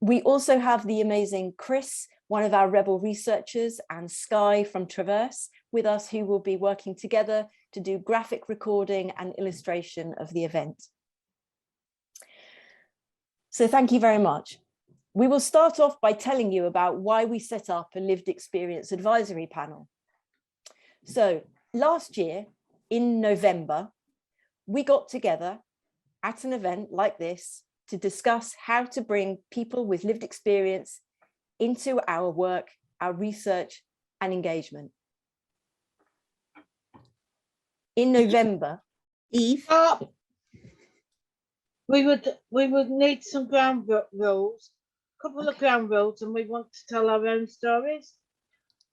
We also have the amazing Chris, one of our Rebel researchers, and Skye from Traverse with us, who will be working together to do graphic recording and illustration of the event. So thank you very much. We will start off by telling you about why we set up a lived experience advisory panel. So last year in November, we got together at an event like this to discuss how to bring people with lived experience into our work, our research and engagement. In November, Eve? We would need some ground rules, a couple of ground rules, and we want to tell our own stories.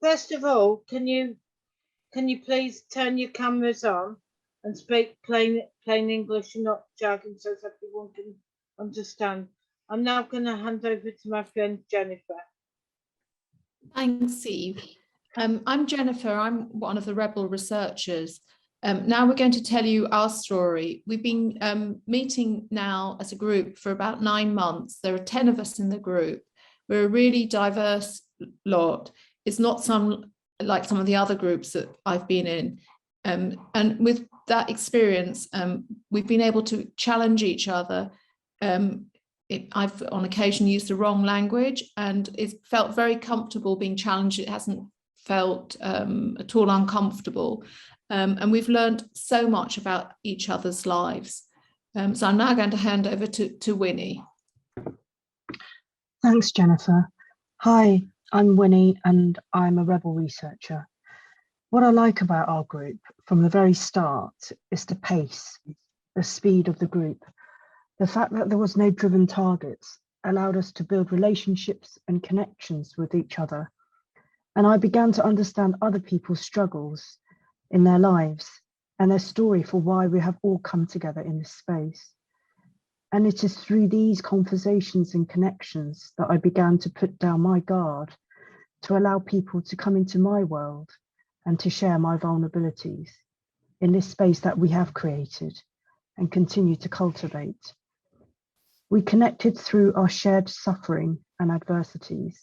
First of all, can you please turn your cameras on and speak plain English and not jargon so that everyone can understand. I'm now going to hand over to my friend Jennifer. Thanks, Eve. I'm Jennifer. I'm one of the Rebel researchers. Now we're going to tell you our story. We've been meeting now as a group for about 9 months. There are 10 of us in the group. We're a really diverse lot. It's not like some of the other groups that I've been in. And with that experience, we've been able to challenge each other. I've on occasion used the wrong language, and it felt very comfortable being challenged. It hasn't felt at all uncomfortable. And we've learned so much about each other's lives. So I'm now going to hand over to Winnie. Thanks, Jennifer. Hi, I'm Winnie and I'm a Rebel researcher. What I like about our group from the very start is the pace, the speed of the group. The fact that there was no driven targets allowed us to build relationships and connections with each other. And I began to understand other people's struggles in their lives and their story for why we have all come together in this space. And it is through these conversations and connections that I began to put down my guard to allow people to come into my world and to share my vulnerabilities in this space that we have created and continue to cultivate. We connected through our shared suffering and adversities.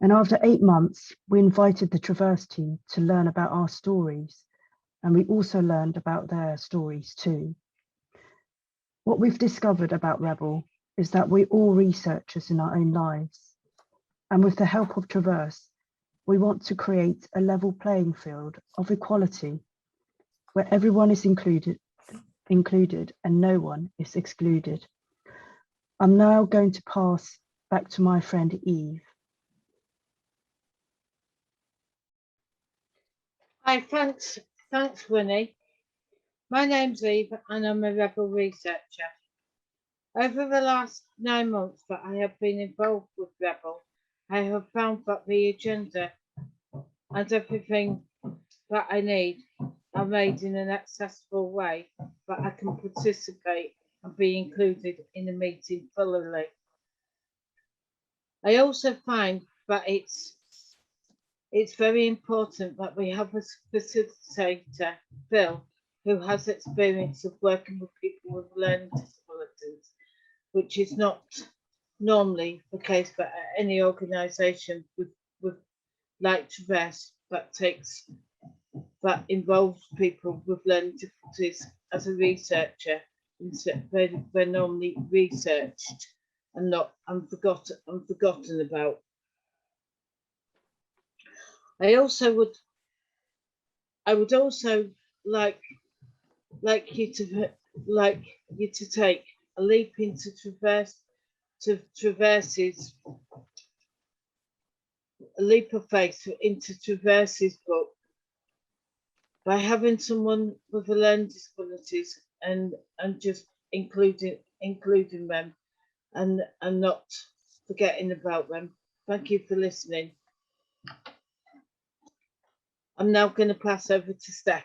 And after 8 months, we invited the Traverse team to learn about our stories, and we also learned about their stories too. What we've discovered about Rebel is that we're all researchers in our own lives. And with the help of Traverse, we want to create a level playing field of equality where everyone is included and no one is excluded. I'm now going to pass back to my friend Eve. Hi, thanks Winnie. My name's Eve and I'm a Rebel researcher. Over the last 9 months that I have been involved with Rebel, I have found that the agenda and everything that I need are made in an accessible way that I can participate and be included in the meeting fully. I also find that it's very important that we have a facilitator, Phil, who has experience of working with people with learning disabilities, which is not normally the case for any organisation with like Traverse that involves people with learning difficulties as a researcher. They're normally researched and forgotten about. I would also like you to take a leap into Traverse's a leap of faith into Traverse's book by having someone with a learning disabilities and just including them and not forgetting about them. Thank you for listening. I'm now going to pass over to Steph.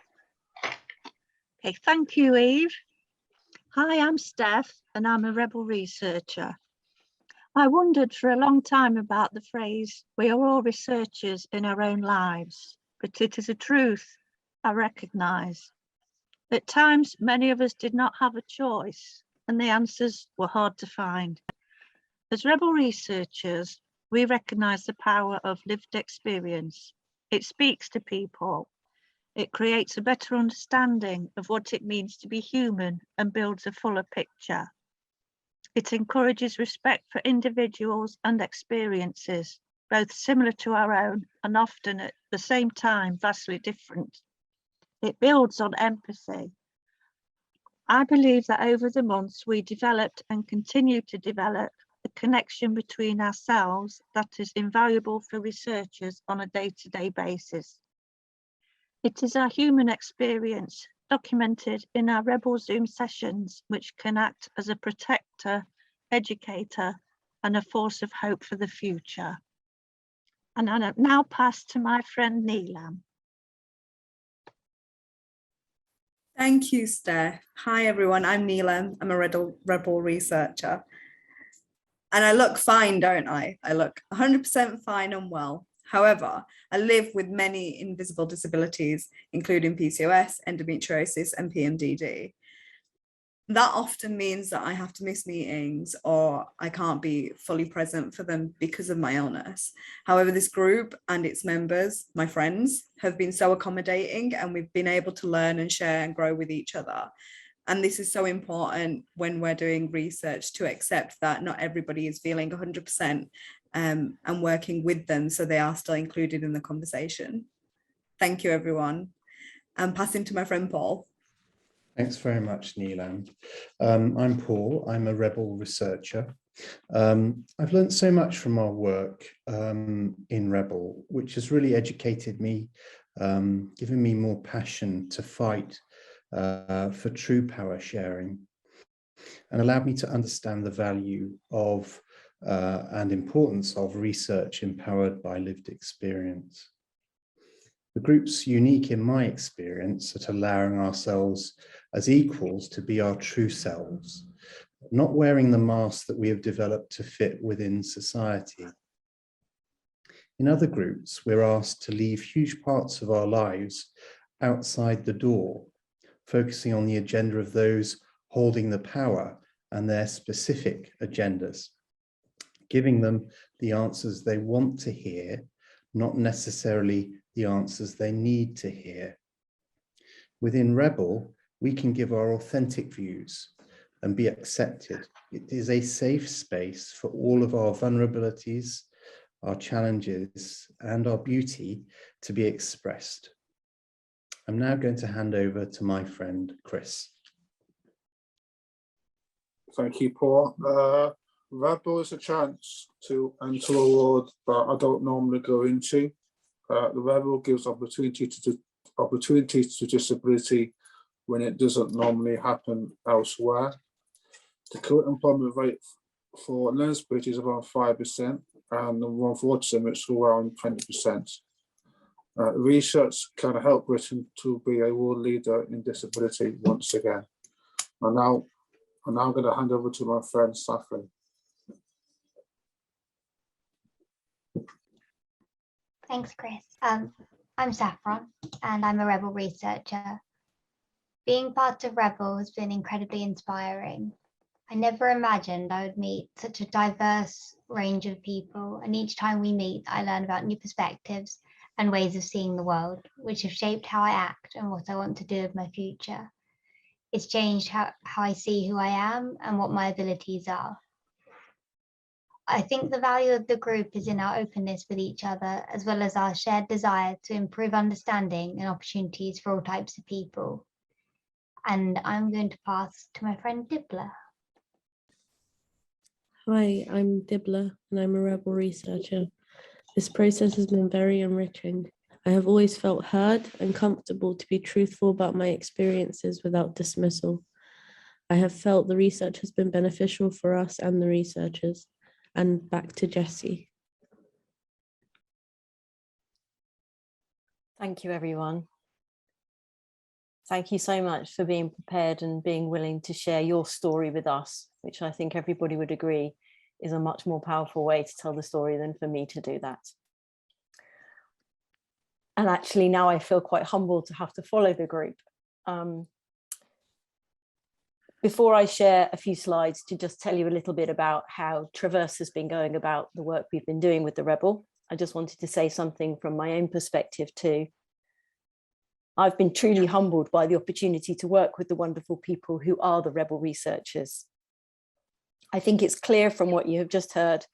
Okay, thank you, Eve. Hi, I'm Steph and I'm a Rebel researcher. I wondered for a long time about the phrase, we are all researchers in our own lives, but it is a truth I recognise. At times, many of us did not have a choice and the answers were hard to find. As rebel researchers, we recognise the power of lived experience. It speaks to people. It creates a better understanding of what it means to be human and builds a fuller picture. It encourages respect for individuals and experiences, both similar to our own and often at the same time vastly different. It builds on empathy. I believe that over the months we developed and continue to develop a connection between ourselves that is invaluable for researchers on a day-to-day basis. It is our human experience documented in our Rebel Zoom sessions which can act as a protector, educator, and a force of hope for the future. And I now pass to my friend Neelam. Thank you, Steph. Hi, everyone. I'm Neelam. I'm a rebel researcher. And I look fine, don't I? I look 100% fine and well. However, I live with many invisible disabilities, including PCOS, endometriosis, and PMDD. That often means that I have to miss meetings or I can't be fully present for them because of my illness. However, this group and its members, my friends, have been so accommodating, and we've been able to learn and share and grow with each other. And this is so important when we're doing research, to accept that not everybody is feeling 100% and working with them so they are still included in the conversation. Thank you, everyone. I'm passing to my friend Paul. Thanks very much, Neelam. I'm Paul. I'm a rebel researcher. I've learned so much from our work in Rebel, which has really educated me, given me more passion to fight for true power sharing, and allowed me to understand the value of and importance of research empowered by lived experience. The group's unique in my experience at allowing ourselves as equals to be our true selves, not wearing the mask that we have developed to fit within society. In other groups, we're asked to leave huge parts of our lives outside the door, focusing on the agenda of those holding the power and their specific agendas, giving them the answers they want to hear, not necessarily the answers they need to hear. Within Rebel, we can give our authentic views and be accepted. It is a safe space for all of our vulnerabilities, our challenges, and our beauty to be expressed. I'm now going to hand over to my friend, Chris. Thank you, Paul. Rebel is a chance to enter a world that I don't normally go into. The Rebel gives opportunities to disability when it doesn't normally happen elsewhere. The current employment rate for learning disability is around 5%, and the one for autism is around 20%. Research can help Britain to be a world leader in disability once again. I'm now going to hand over to my friend Saffron. Thanks, Chris. I'm Saffron, and I'm a Rebel researcher. Being part of Rebel has been incredibly inspiring. I never imagined I would meet such a diverse range of people, and each time we meet, I learn about new perspectives and ways of seeing the world, which have shaped how I act and what I want to do with my future. It's changed how I see who I am and what my abilities are. I think the value of the group is in our openness with each other, as well as our shared desire to improve understanding and opportunities for all types of people. And I'm going to pass to my friend Dibla. Hi, I'm Dibla and I'm a Rebel researcher. This process has been very enriching. I have always felt heard and comfortable to be truthful about my experiences without dismissal. I have felt the research has been beneficial for us and the researchers. And back to Jessie. Thank you, everyone. Thank you so much for being prepared and being willing to share your story with us, which I think everybody would agree is a much more powerful way to tell the story than for me to do that. And actually now I feel quite humbled to have to follow the group. before I share a few slides to just tell you a little bit about how Traverse has been going about the work we've been doing with the Rebel, I just wanted to say something from my own perspective too. I've been truly humbled by the opportunity to work with the wonderful people who are the Rebel researchers. I think it's clear from what you have just heard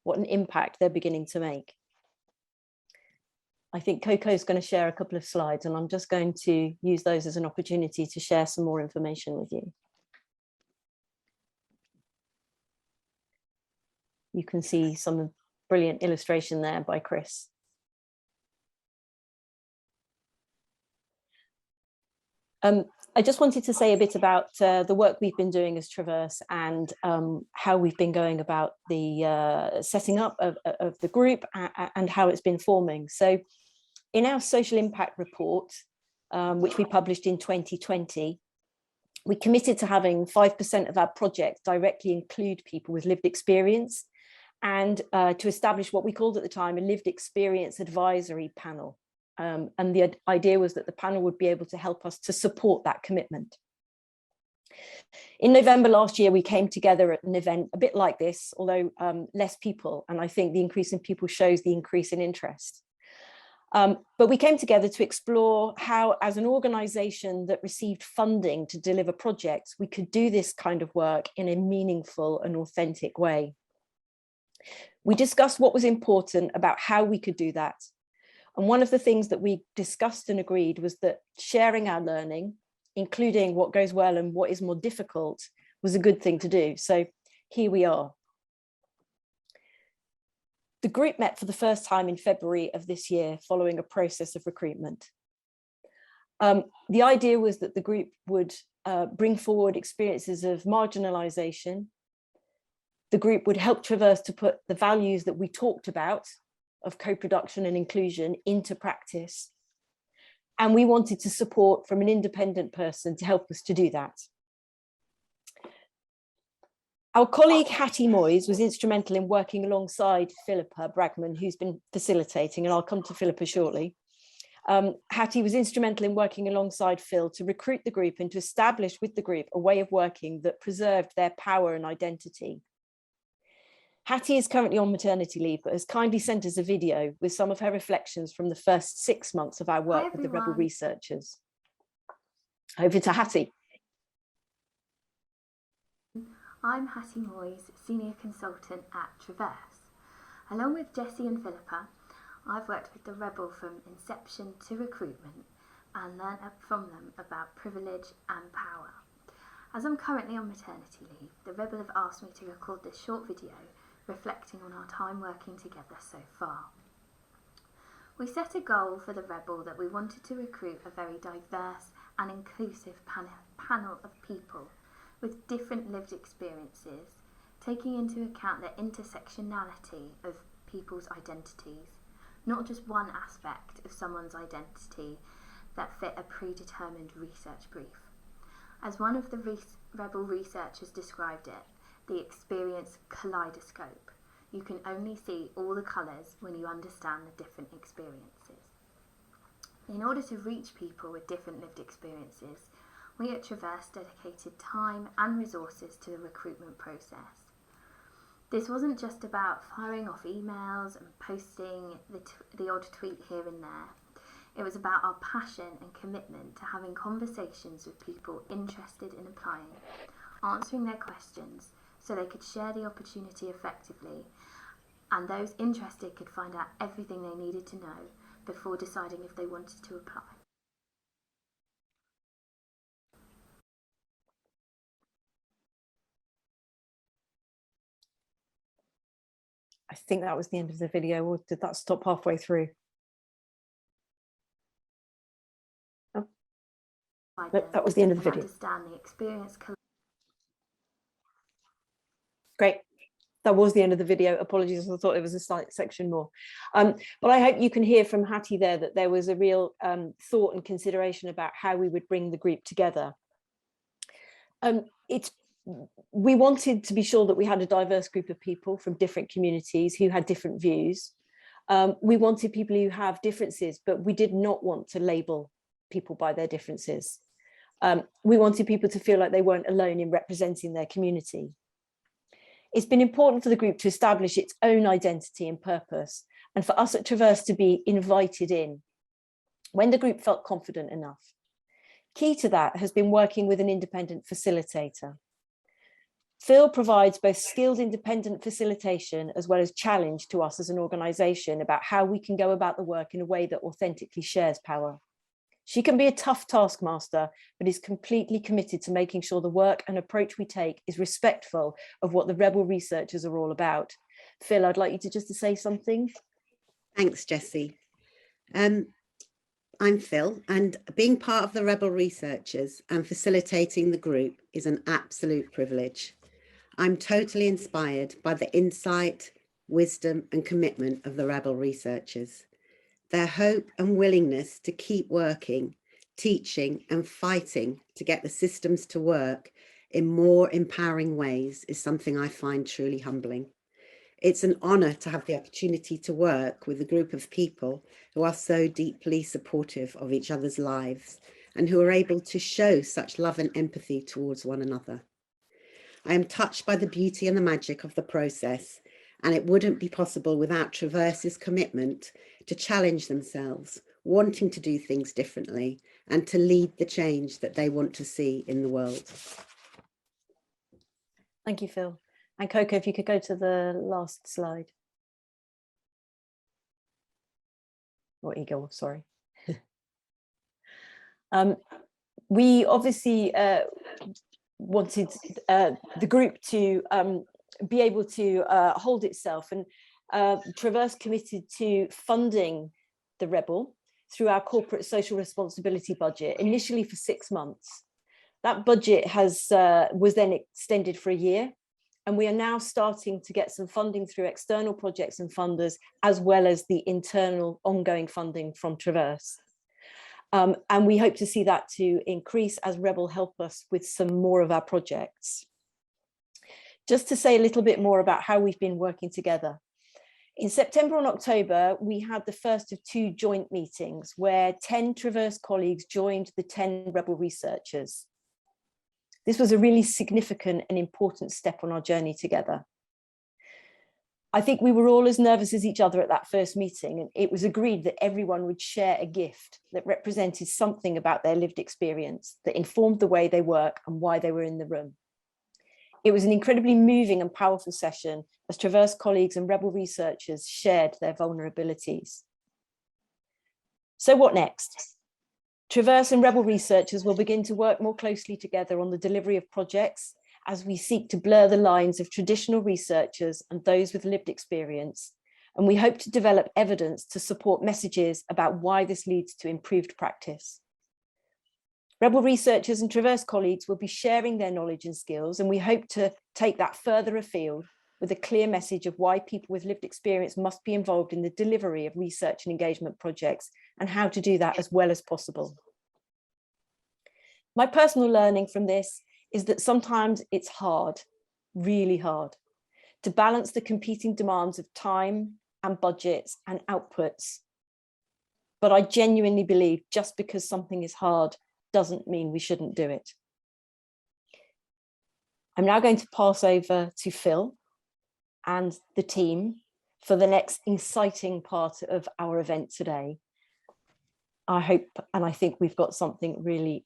what an impact they're beginning to make. I think Coco's going to share a couple of slides, and I'm just going to use those as an opportunity to share some more information with you. You can see some brilliant illustration there by Chris. I just wanted to say a bit about the work we've been doing as Traverse and how we've been going about the setting up of the group and how it's been forming. So in our social impact report, which we published in 2020, we committed to having 5% of our project directly include people with lived experience, and to establish what we called at the time a lived experience advisory panel. And the idea was that the panel would be able to help us to support that commitment. In November last year, we came together at an event a bit like this, although less people. And I think the increase in people shows the increase in interest. But we came together to explore how, as an organization that received funding to deliver projects, we could do this kind of work in a meaningful and authentic way. We discussed what was important about how we could do that. And one of the things that we discussed and agreed was that sharing our learning, including what goes well and what is more difficult, was a good thing to do. So here we are. The group met for the first time in February of this year, following a process of recruitment. The idea was that the group would bring forward experiences of marginalization. The group would help Traverse to put the values that we talked about of co-production and inclusion into practice. And we wanted to support from an independent person to help us to do that. Our colleague Hattie Moyes was instrumental in working alongside Philippa Bragman, who's been facilitating, and I'll come to Philippa shortly. Hattie was instrumental in working alongside Phil to recruit the group and to establish with the group a way of working that preserved their power and identity. Hattie is currently on maternity leave, but has kindly sent us a video with some of her reflections from the first 6 months of our work with the Rebel researchers. Over to Hattie. I'm Hattie Moyes, Senior Consultant at Traverse. Along with Jessie and Philippa, I've worked with the Rebel from inception to recruitment and learned from them about privilege and power. As I'm currently on maternity leave, the Rebel have asked me to record this short video reflecting on our time working together so far. We set a goal for the Rebel that we wanted to recruit a very diverse and inclusive panel of people with different lived experiences, taking into account the intersectionality of people's identities, not just one aspect of someone's identity that fit a predetermined research brief. As one of the Rebel researchers described it, the experience kaleidoscope. You can only see all the colours when you understand the different experiences. In order to reach people with different lived experiences, we at Traverse dedicated time and resources to the recruitment process. This wasn't just about firing off emails and posting the odd tweet here and there. It was about our passion and commitment to having conversations with people interested in applying, answering their questions so they could share the opportunity effectively, and those interested could find out everything they needed to know before deciding if they wanted to apply. I think that was the end of the video, or did that stop halfway through? Oh. No, that was the end of the video. Understand the experience. Great. That was the end of the video. Apologies, I thought it was a slight section more. But I hope you can hear from Hattie there that there was a real thought and consideration about how we would bring the group together. We wanted to be sure that we had a diverse group of people from different communities who had different views. We wanted people who have differences, but we did not want to label people by their differences. We wanted people to feel like they weren't alone in representing their community. It's been important for the group to establish its own identity and purpose, and for us at Traverse to be invited in when the group felt confident enough. Key to that has been working with an independent facilitator. Phil provides both skilled independent facilitation as well as challenge to us as an organisation about how we can go about the work in a way that authentically shares power. She can be a tough taskmaster, but is completely committed to making sure the work and approach we take is respectful of what the Rebel researchers are all about. Phil, I'd like you to say something. Thanks, Jessie. I'm Phil, and being part of the Rebel researchers and facilitating the group is an absolute privilege. I'm totally inspired by the insight, wisdom, and commitment of the Rebel researchers. Their hope and willingness to keep working, teaching, and fighting to get the systems to work in more empowering ways is something I find truly humbling. It's an honour to have the opportunity to work with a group of people who are so deeply supportive of each other's lives and who are able to show such love and empathy towards one another. I am touched by the beauty and the magic of the process, and it wouldn't be possible without Traverse's commitment to challenge themselves, wanting to do things differently, and to lead the change that they want to see in the world. Thank you, Phil. And Coco, if you could go to the last slide. Or Igor, sorry. We obviously wanted the group to be able to hold itself, and Traverse committed to funding the Rebel through our corporate social responsibility budget, initially for 6 months. That budget was then extended for a year, and we are now starting to get some funding through external projects and funders, as well as the internal ongoing funding from Traverse. And we hope to see that to increase as Rebel help us with some more of our projects. Just to say a little bit more about how we've been working together. In September and October, we had the first of 2 joint meetings where 10 Traverse colleagues joined the 10 Rebel researchers. This was a really significant and important step on our journey together. I think we were all as nervous as each other at that first meeting, and it was agreed that everyone would share a gift that represented something about their lived experience that informed the way they work and why they were in the room. It was an incredibly moving and powerful session as Traverse colleagues and Rebel researchers shared their vulnerabilities. So what next? Traverse and Rebel researchers will begin to work more closely together on the delivery of projects as we seek to blur the lines of traditional researchers and those with lived experience. And we hope to develop evidence to support messages about why this leads to improved practice. Rebel researchers and Traverse colleagues will be sharing their knowledge and skills, and we hope to take that further afield with a clear message of why people with lived experience must be involved in the delivery of research and engagement projects and how to do that as well as possible. My personal learning from this is that sometimes it's hard, really hard, to balance the competing demands of time and budgets and outputs. But I genuinely believe just because something is hard doesn't mean we shouldn't do it. I'm now going to pass over to Phil and the team for the next exciting part of our event today. I hope and I think we've got something really,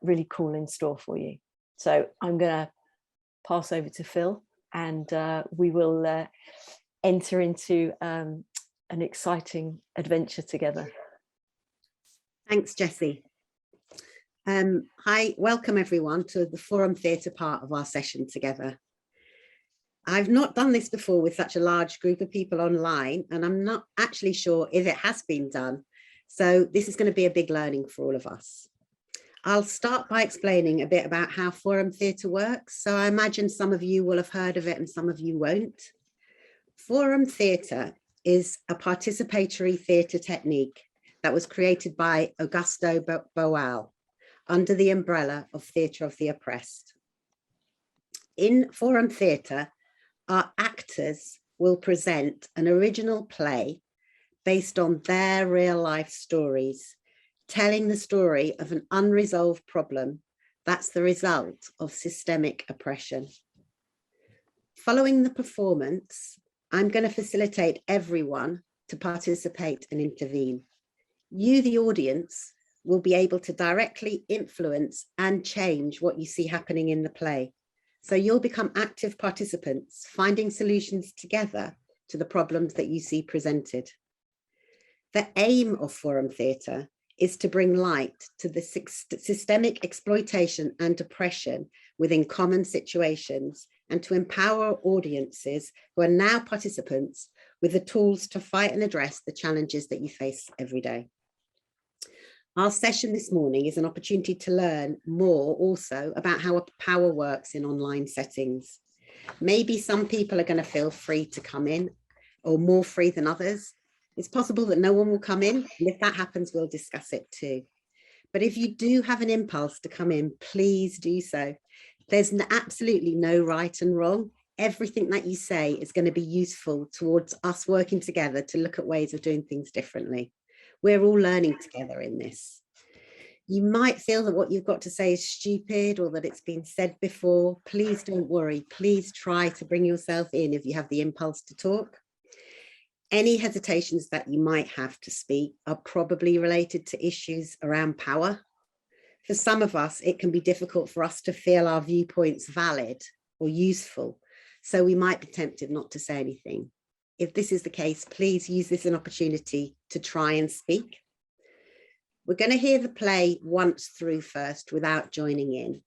really cool in store for you. So I'm going to pass over to Phil, and we will enter into an exciting adventure together. Thanks, Jessie. Hi, welcome everyone to the Forum Theatre part of our session together. I've not done this before with such a large group of people online, and I'm not actually sure if it has been done. So this is going to be a big learning for all of us. I'll start by explaining a bit about how Forum Theatre works. So I imagine some of you will have heard of it and some of you won't. Forum Theatre is a participatory theatre technique that was created by Augusto Boal under the umbrella of Theatre of the Oppressed. In Forum Theatre, our actors will present an original play based on their real life stories, telling the story of an unresolved problem That's the result of systemic oppression. Following the performance, I'm going to facilitate everyone to participate and intervene. You, the audience, will be able to directly influence and change what you see happening in the play. So you'll become active participants, finding solutions together to the problems that you see presented. The aim of forum theatre is to bring light to the systemic exploitation and oppression within common situations, and to empower audiences who are now participants with the tools to fight and address the challenges that you face every day. Our session this morning is an opportunity to learn more also about how power works in online settings. Maybe some people are going to feel free to come in, or more free than others. It's possible that no one will come in, and if that happens, we'll discuss it too. But if you do have an impulse to come in, please do so. There's absolutely no right and wrong. Everything that you say is going to be useful towards us working together to look at ways of doing things differently. We're all learning together in this. You might feel that what you've got to say is stupid or that it's been said before. Please don't worry. Please try to bring yourself in if you have the impulse to talk. Any hesitations that you might have to speak are probably related to issues around power. For some of us, it can be difficult for us to feel our viewpoints valid or useful, so we might be tempted not to say anything. If this is the case, please use this as an opportunity to try and speak. We're going to hear the play once through first without joining in.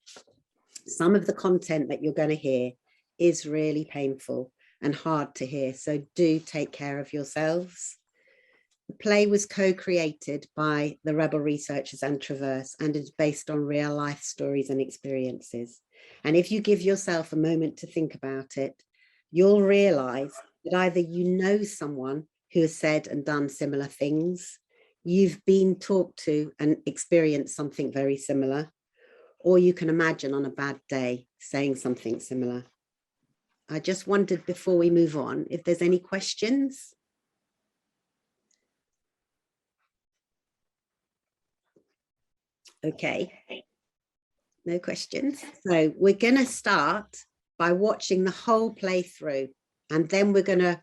Some of the content that you're going to hear is really painful and hard to hear, so do take care of yourselves. The play was co-created by the Rebel researchers and Traverse, and is based on real life stories and experiences. And if you give yourself a moment to think about it, you'll realise that either you know someone who has said and done similar things, you've been talked to and experienced something very similar, or you can imagine on a bad day saying something similar. I just wondered before we move on if there's any questions. Okay, no questions. So we're going to start by watching the whole play through, and then we're going to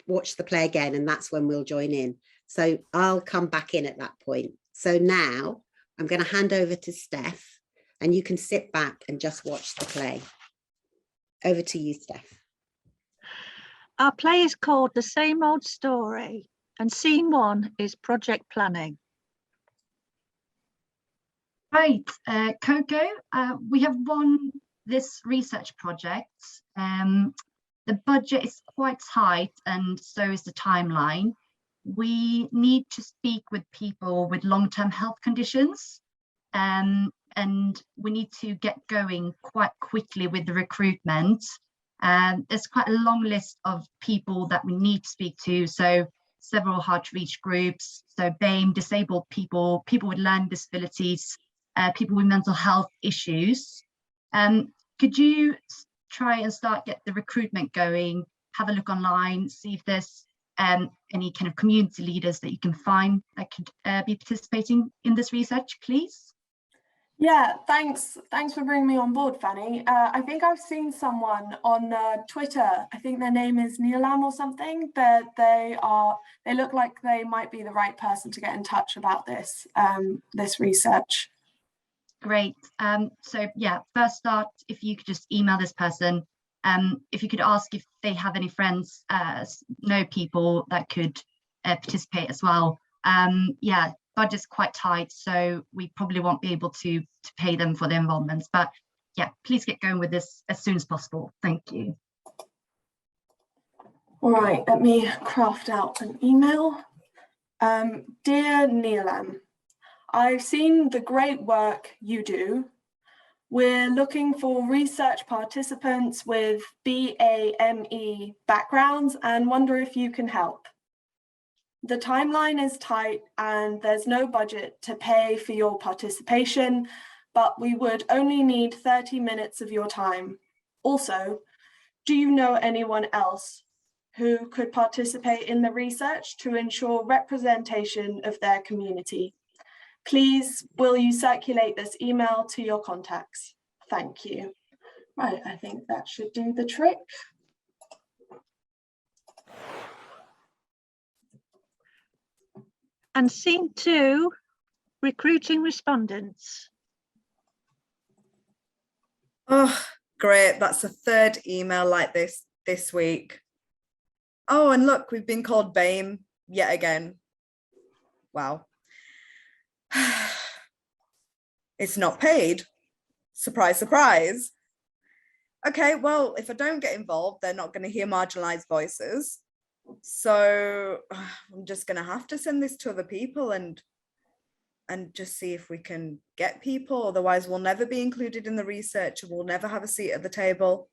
watch the play again, and that's when we'll join in. So I'll come back in at that point. So now I'm going to hand over to Steph, and you can sit back and just watch the play. Over to you, Steph. Our play is called The Same Old Story, and scene 1 is project planning. Right, Coco, we have won this research project. The budget is quite tight, and so is the timeline. We need to speak with people with long-term health conditions, and we need to get going quite quickly with the recruitment. There's quite a long list of people that we need to speak to, so several hard-to-reach groups, so BAME, disabled people, people with learning disabilities, people with mental health issues. Could you try and get the recruitment going, have a look online, see if there's any kind of community leaders that you can find that could be participating in this research, please? Yeah, thanks for bringing me on board, Fanny. I think I've seen someone on Twitter. I think their name is Neelam or something, but they look like they might be the right person to get in touch about this this research. Great. So yeah, first start, if you could just email this person, if you could ask if they have any friends, know people that could participate as well. Yeah, budget's quite tight, so we probably won't be able to pay them for their involvements, but yeah, please get going with this as soon as possible. Thank you. All right, let me craft out an email. Dear Neelam, I've seen the great work you do. We're looking for research participants with BAME backgrounds and wonder if you can help. The timeline is tight and there's no budget to pay for your participation, but we would only need 30 minutes of your time. Also, do you know anyone else who could participate in the research to ensure representation of their community? Please, will you circulate this email to your contacts? Thank you. Right, I think that should do the trick. And scene 2, recruiting respondents. Oh, great. That's the third email like this week. Oh, and look, we've been called BAME yet again. Wow. It's not paid. Surprise, surprise. Okay, well, if I don't get involved, they're not going to hear marginalized voices. So I'm just going to have to send this to other people and just see if we can get people. Otherwise, we'll never be included in the research and we'll never have a seat at the table.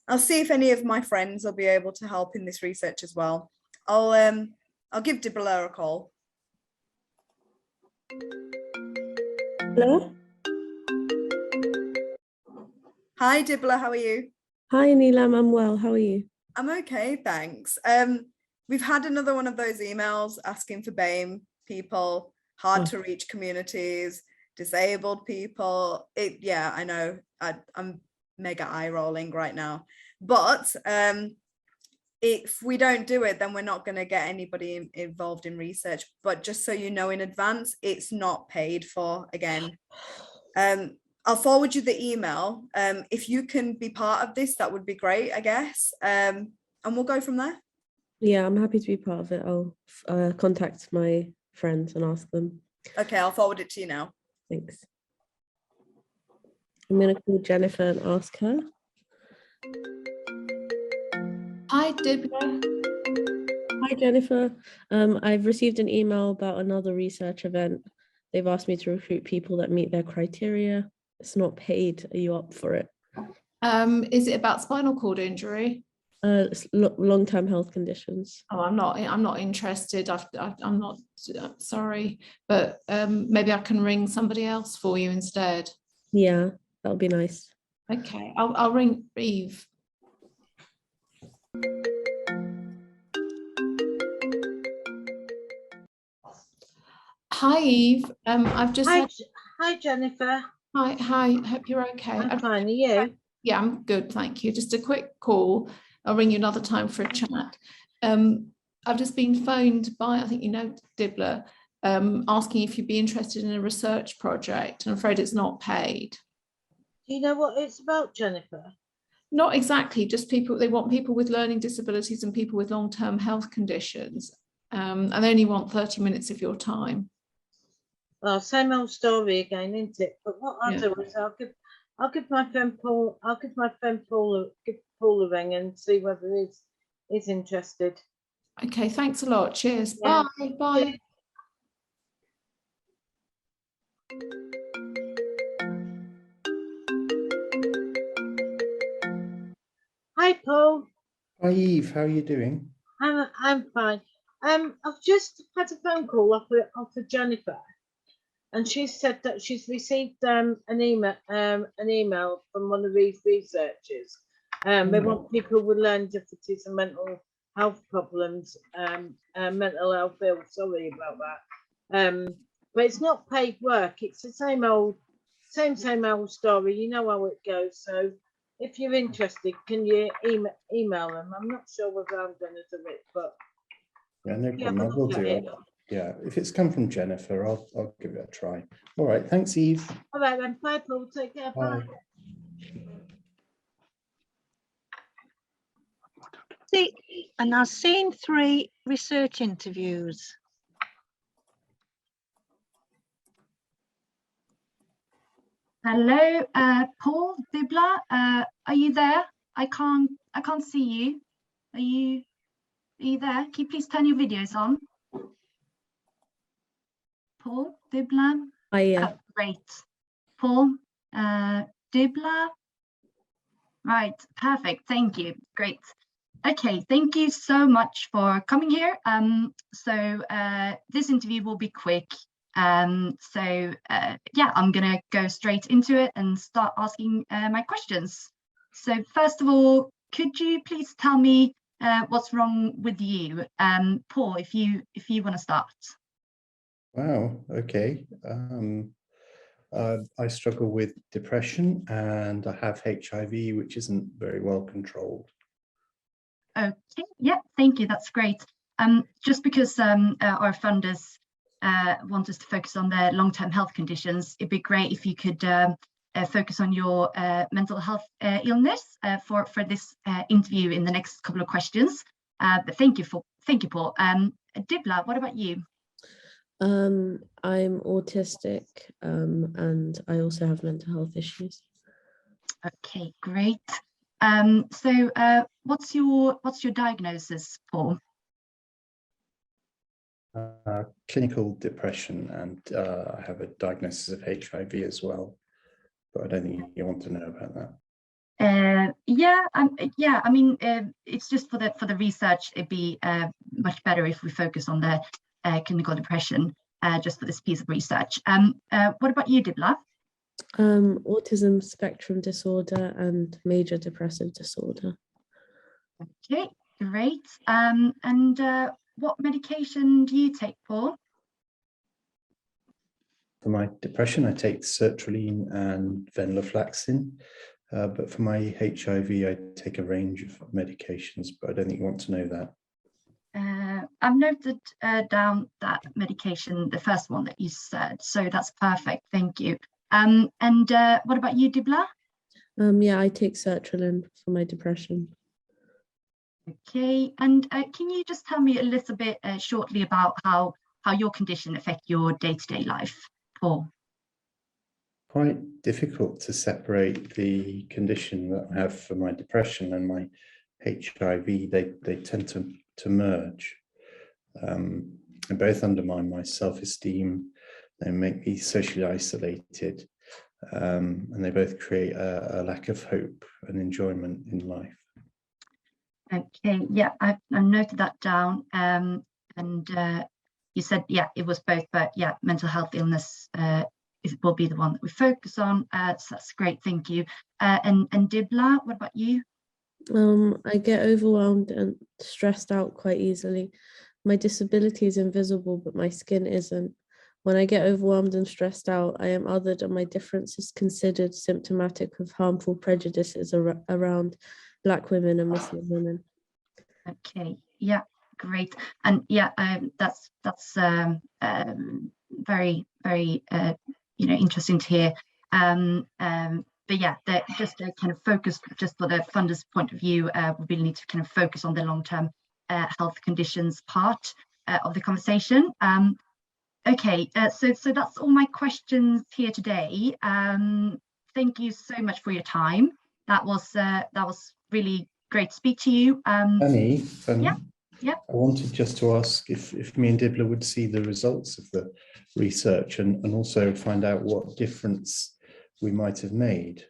I'll see if any of my friends will be able to help in this research as well. I'll give Dibla a call. Hello? Hi, Dibla, how are you? Hi, Neelam, I'm well. How are you? I'm okay, thanks. We've had another one of those emails asking for BAME people, hard to reach communities, disabled people. Yeah, I know. I'm mega eye rolling right now. But if we don't do it, then we're not going to get anybody involved in research. But just so you know in advance, it's not paid for again. I'll forward you the email. If you can be part of this, that would be great, I guess. And we'll go from there. Yeah, I'm happy to be part of it. I'll contact my friends and ask them. Okay, I'll forward it to you now. Thanks. I'm going to call Jennifer and ask her. Hi, Dibla. Hi, Jennifer. I've received an email about another research event. They've asked me to recruit people that meet their criteria. It's not paid. Are you up for it? Is it about spinal cord injury? It's long-term health conditions. Oh, I'm not interested. I'm not sorry, but maybe I can ring somebody else for you instead. Yeah, that would be nice. Okay, I'll ring Eve. Hi, Eve. I've just Hi, Jennifer. Hi. Hope you're okay. I'm fine. Are you? Yeah, I'm good, thank you. Just a quick call. I'll ring you another time for a chat. I've just been phoned by, I think you know, Dibla, asking if you'd be interested in a research project. I'm afraid it's not paid. Do you know what it's about, Jennifer? Not exactly, just people. They want people with learning disabilities and people with long-term health conditions. And they only want 30 minutes of your time. Well, same old story again, isn't it? But what I'll do is I'll give my friend Paul a ring and see whether he's interested. Okay, thanks a lot. Cheers. Yeah. Bye. Hi, Paul. Hi, Eve. How are you doing? I'm fine. I've just had a phone call off of Jennifer, and she said that she's received an email from one of these researchers. They want people with learning difficulties and mental health problems, mental health ill. Sorry about that. But it's not paid work. It's the same old story. You know how it goes. So if you're interested, can you email them? I'm not sure whether I'm going to do it, but yeah, no problem. I will do it. Yeah, if it's come from Jennifer, I'll give it a try. All right, thanks, Eve. All right then. Bye, Paul. Take care. Bye. And I've seen 3 research interviews. Hello, Paul, Dibla, are you there? I can't see you. Are you there? Can you please turn your videos on? Paul, Dibla? Yeah. Oh, great. Paul, Dibla? Right, perfect, thank you, great. Okay, thank you so much for coming here. This interview will be quick. Yeah, I'm gonna go straight into it and start asking my questions. So first of all, could you please tell me what's wrong with you? Paul, if you want to start. Wow, okay. I struggle with depression and I have HIV, which isn't very well controlled. Okay, yeah, thank you. That's great. Just because our funders want us to focus on their long-term health conditions, it'd be great if you could focus on your mental health illness for this interview in the next couple of questions. But thank you, Paul. Dibla, what about you? I'm autistic, and I also have mental health issues. Okay, great. So what's your diagnosis, Paul? Clinical depression, and I have a diagnosis of HIV as well, but I don't think you want to know about that. Yeah, I mean, it's just for the research. It'd be much better if we focus on the clinical depression just for this piece of research. What about you, Dibla? Autism spectrum disorder and major depressive disorder. Okay, great. And what medication do you take, Paul? For my depression, I take sertraline and venlafaxine, but for my HIV, I take a range of medications, but I don't think you want to know that. I've noted down that medication, the first one that you said, so that's perfect, thank you. And what about you, Dibla? Yeah, I take sertraline for my depression. Okay, and can you just tell me a little bit shortly about how your condition affects your day-to-day life, Paul? Quite difficult to separate the condition that I have for my depression and my HIV. They tend to merge. They both undermine my self-esteem. They make me socially isolated, and they both create a lack of hope and enjoyment in life. Okay, yeah, I've noted that down. And you said, yeah, it was both, but yeah, mental health illness will be the one that we focus on. So that's great, thank you. And Dibla, what about you? I get overwhelmed and stressed out quite easily. My disability is invisible, but my skin isn't. When I get overwhelmed and stressed out, I am othered and my difference is considered symptomatic of harmful prejudices around Black women and Muslim women. Okay, yeah, great. And yeah, that's very, very, interesting to hear. But yeah, just to kind of focus, just for the funders' point of view, we really need to kind of focus on the long-term health conditions part of the conversation. Okay, so that's all my questions here today. Thank you so much for your time. That was really great to speak to you. Fanny, yeah. I wanted just to ask if me and Dibla would see the results of the research and also find out what difference we might have made.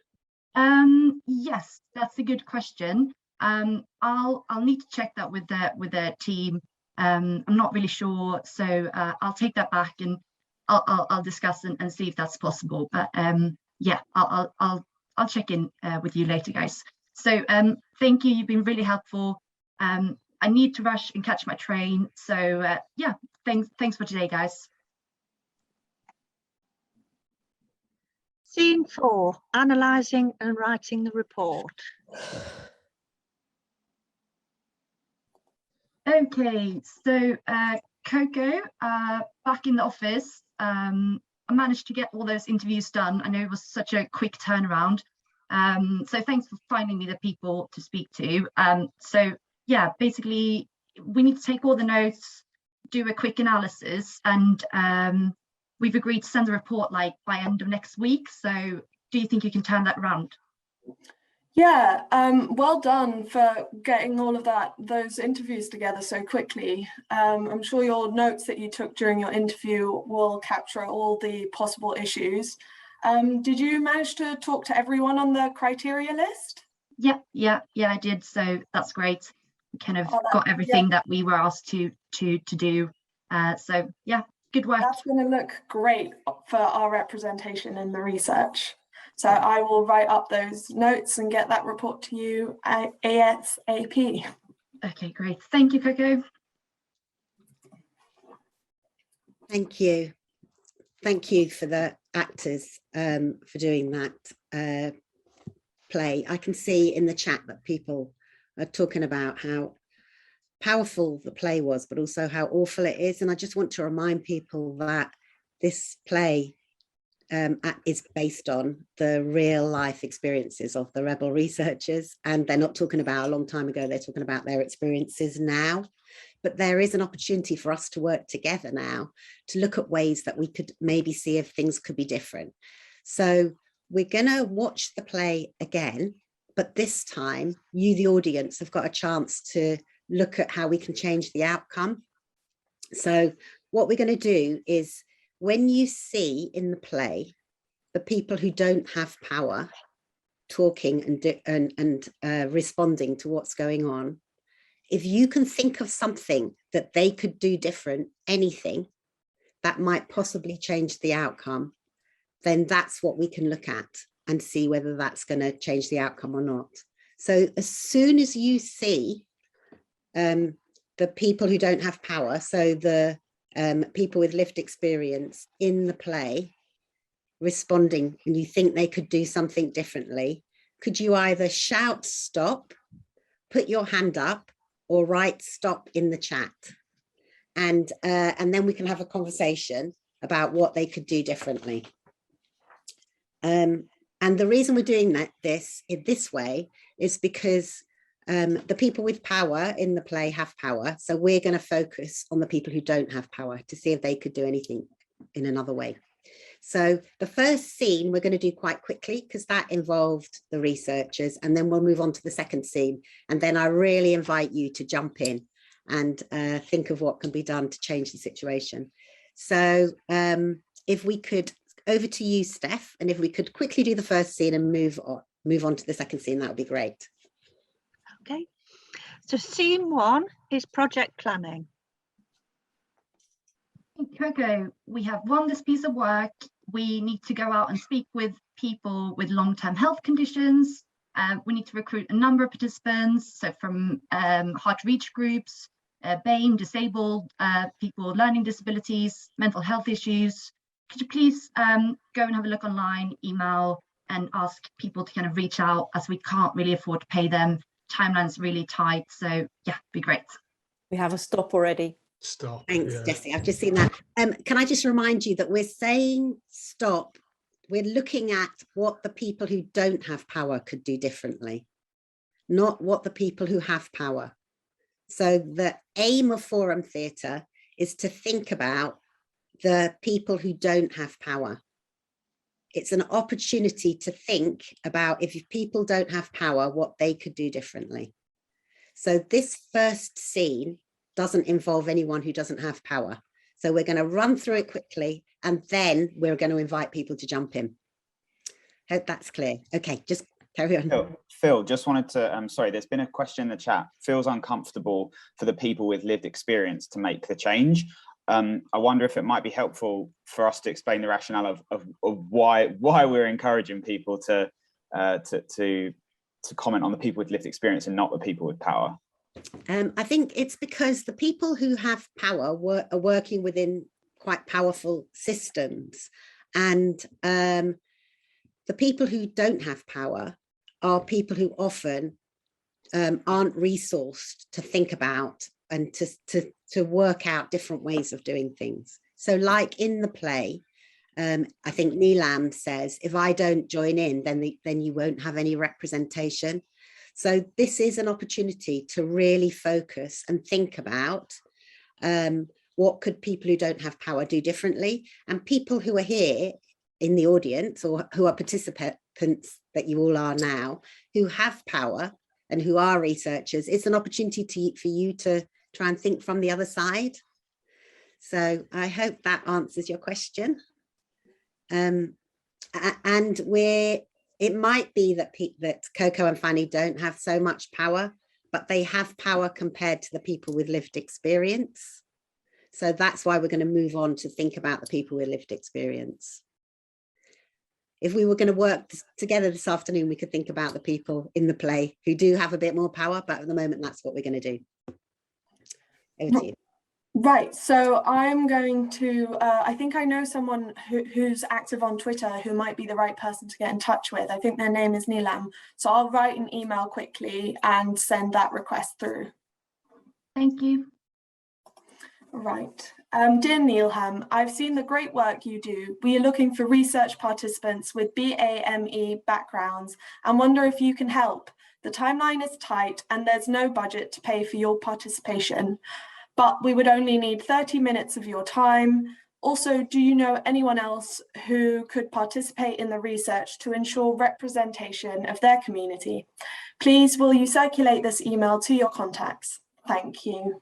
Yes, that's a good question. I'll need to check that with the team. I'm not really sure, so I'll take that back and I'll discuss and see if that's possible. But yeah, I'll check in with you later, guys. So thank you. You've been really helpful. I need to rush and catch my train. So yeah, thanks for today, guys. Scene 4, analysing and writing the report. Okay, so Coco, back in the office. I managed to get all those interviews done. I know it was such a quick turnaround. So thanks for finding me the people to speak to. So yeah, basically we need to take all the notes, do a quick analysis, and we've agreed to send a report like by end of next week. So do you think you can turn that around? Yeah, well done for getting all of those interviews together so quickly. I'm sure your notes that you took during your interview will capture all the possible issues. Did you manage to talk to everyone on the criteria list? Yeah, I did. So that's great. We kind of got everything that we were asked to do. So yeah, good work. That's going to look great for our representation in the research. So I will write up those notes and get that report to you ASAP. Okay, great. Thank you, Coco. Thank you. thank you for the actors for doing that play. I can see in the chat that people are talking about how powerful the play was, but also how awful it is. And I just want to remind people that this play is based on the real life experiences of the Rebel researchers. And they're not talking about a long time ago, they're talking about their experiences now. But there is an opportunity for us to work together now to look at ways that we could maybe see if things could be different. So we're going to watch the play again, but this time you, the audience, have got a chance to look at how we can change the outcome. So what we're going to do is, when you see in the play the people who don't have power talking and responding to what's going on, if you can think of something that they could do different, anything that might possibly change the outcome, then that's what we can look at and see whether that's going to change the outcome or not. So as soon as you see the people who don't have power, so the people with lived experience in the play responding, and you think they could do something differently, could you either shout stop, put your hand up, or write stop in the chat? And then we can have a conversation about what they could do differently. And the reason we're doing this in this way is because the people with power in the play have power. So we're going to focus on the people who don't have power to see if they could do anything in another way. So the first scene we're going to do quite quickly because that involved the researchers, and then we'll move on to the second scene. And then I really invite you to jump in and think of what can be done to change the situation. So if we could, over to you, Steph, and if we could quickly do the first scene and move on to the second scene, that would be great. Okay, so scene 1 is project planning. In Coco, we have won this piece of work. We need to go out and speak with people with long-term health conditions. We need to recruit a number of participants, so from hard to reach groups, BAME, disabled people, learning disabilities, mental health issues. Could you please go and have a look online, email, and ask people to kind of reach out, as we can't really afford to pay them. Timeline's really tight, so yeah, be great. We have a stop already. Stop. Thanks, Yeah. Jessie. I've just seen that. Can I just remind you that we're saying stop? We're looking at what the people who don't have power could do differently, not what the people who have power. So the aim of Forum Theatre is to think about the people who don't have power. It's an opportunity to think about, if people don't have power, what they could do differently. So this first scene doesn't involve anyone who doesn't have power. So we're going to run through it quickly, and then we're going to invite people to jump in. Hope that's clear. Okay, just carry on. Phil, just wanted to, sorry, there's been a question in the chat. Feels uncomfortable for the people with lived experience to make the change. I wonder if it might be helpful for us to explain the rationale of why we're encouraging people to comment on the people with lived experience and not the people with power. I think it's because the people who have power are working within quite powerful systems, and the people who don't have power are people who often aren't resourced to think about and to work out different ways of doing things. So like in the play, I think Neelam says, if I don't join in, then you won't have any representation. So this is an opportunity to really focus and think about what could people who don't have power do differently, and people who are here in the audience or who are participants that you all are now, who have power and who are researchers. It's an opportunity for you to try and think from the other side. So I hope that answers your question. And it might be that Coco and Fanny don't have so much power, but they have power compared to the people with lived experience. So that's why we're going to move on to think about the people with lived experience. If we were going to work together this afternoon, we could think about the people in the play who do have a bit more power, but at the moment, that's what we're going to do. Over to you. Right, so I'm going to, I think I know someone who's active on Twitter who might be the right person to get in touch with. I think their name is Neelam. So I'll write an email quickly and send that request through. Thank you. Right. Dear Neelam, I've seen the great work you do. We are looking for research participants with BAME backgrounds and wonder if you can help. The timeline is tight and there's no budget to pay for your participation, but we would only need 30 minutes of your time. Also, do you know anyone else who could participate in the research to ensure representation of their community? Please, will you circulate this email to your contacts? Thank you.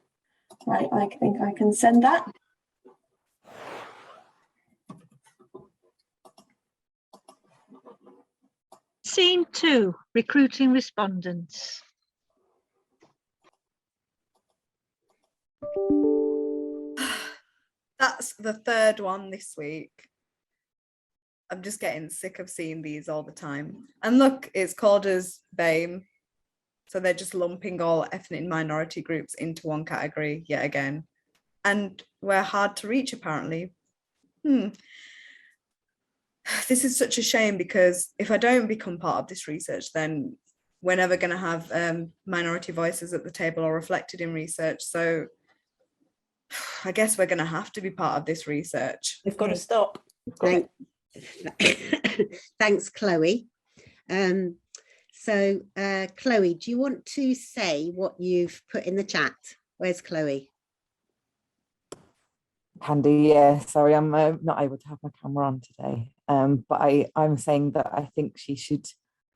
Right, I think I can send that. Scene 2, recruiting respondents. That's the third one this week. I'm just getting sick of seeing these all the time. And look, it's called as BAME. So they're just lumping all ethnic and minority groups into one category yet again. And we're hard to reach, apparently. This is such a shame, because if I don't become part of this research, then we're never going to have minority voices at the table or reflected in research. So I guess we're going to have to be part of this research. We've got to stop. Thanks, Chloe. So, Chloe, do you want to say what you've put in the chat? Where's Chloe? Can do, yeah. Sorry, I'm not able to have my camera on today. But I'm saying that I think she should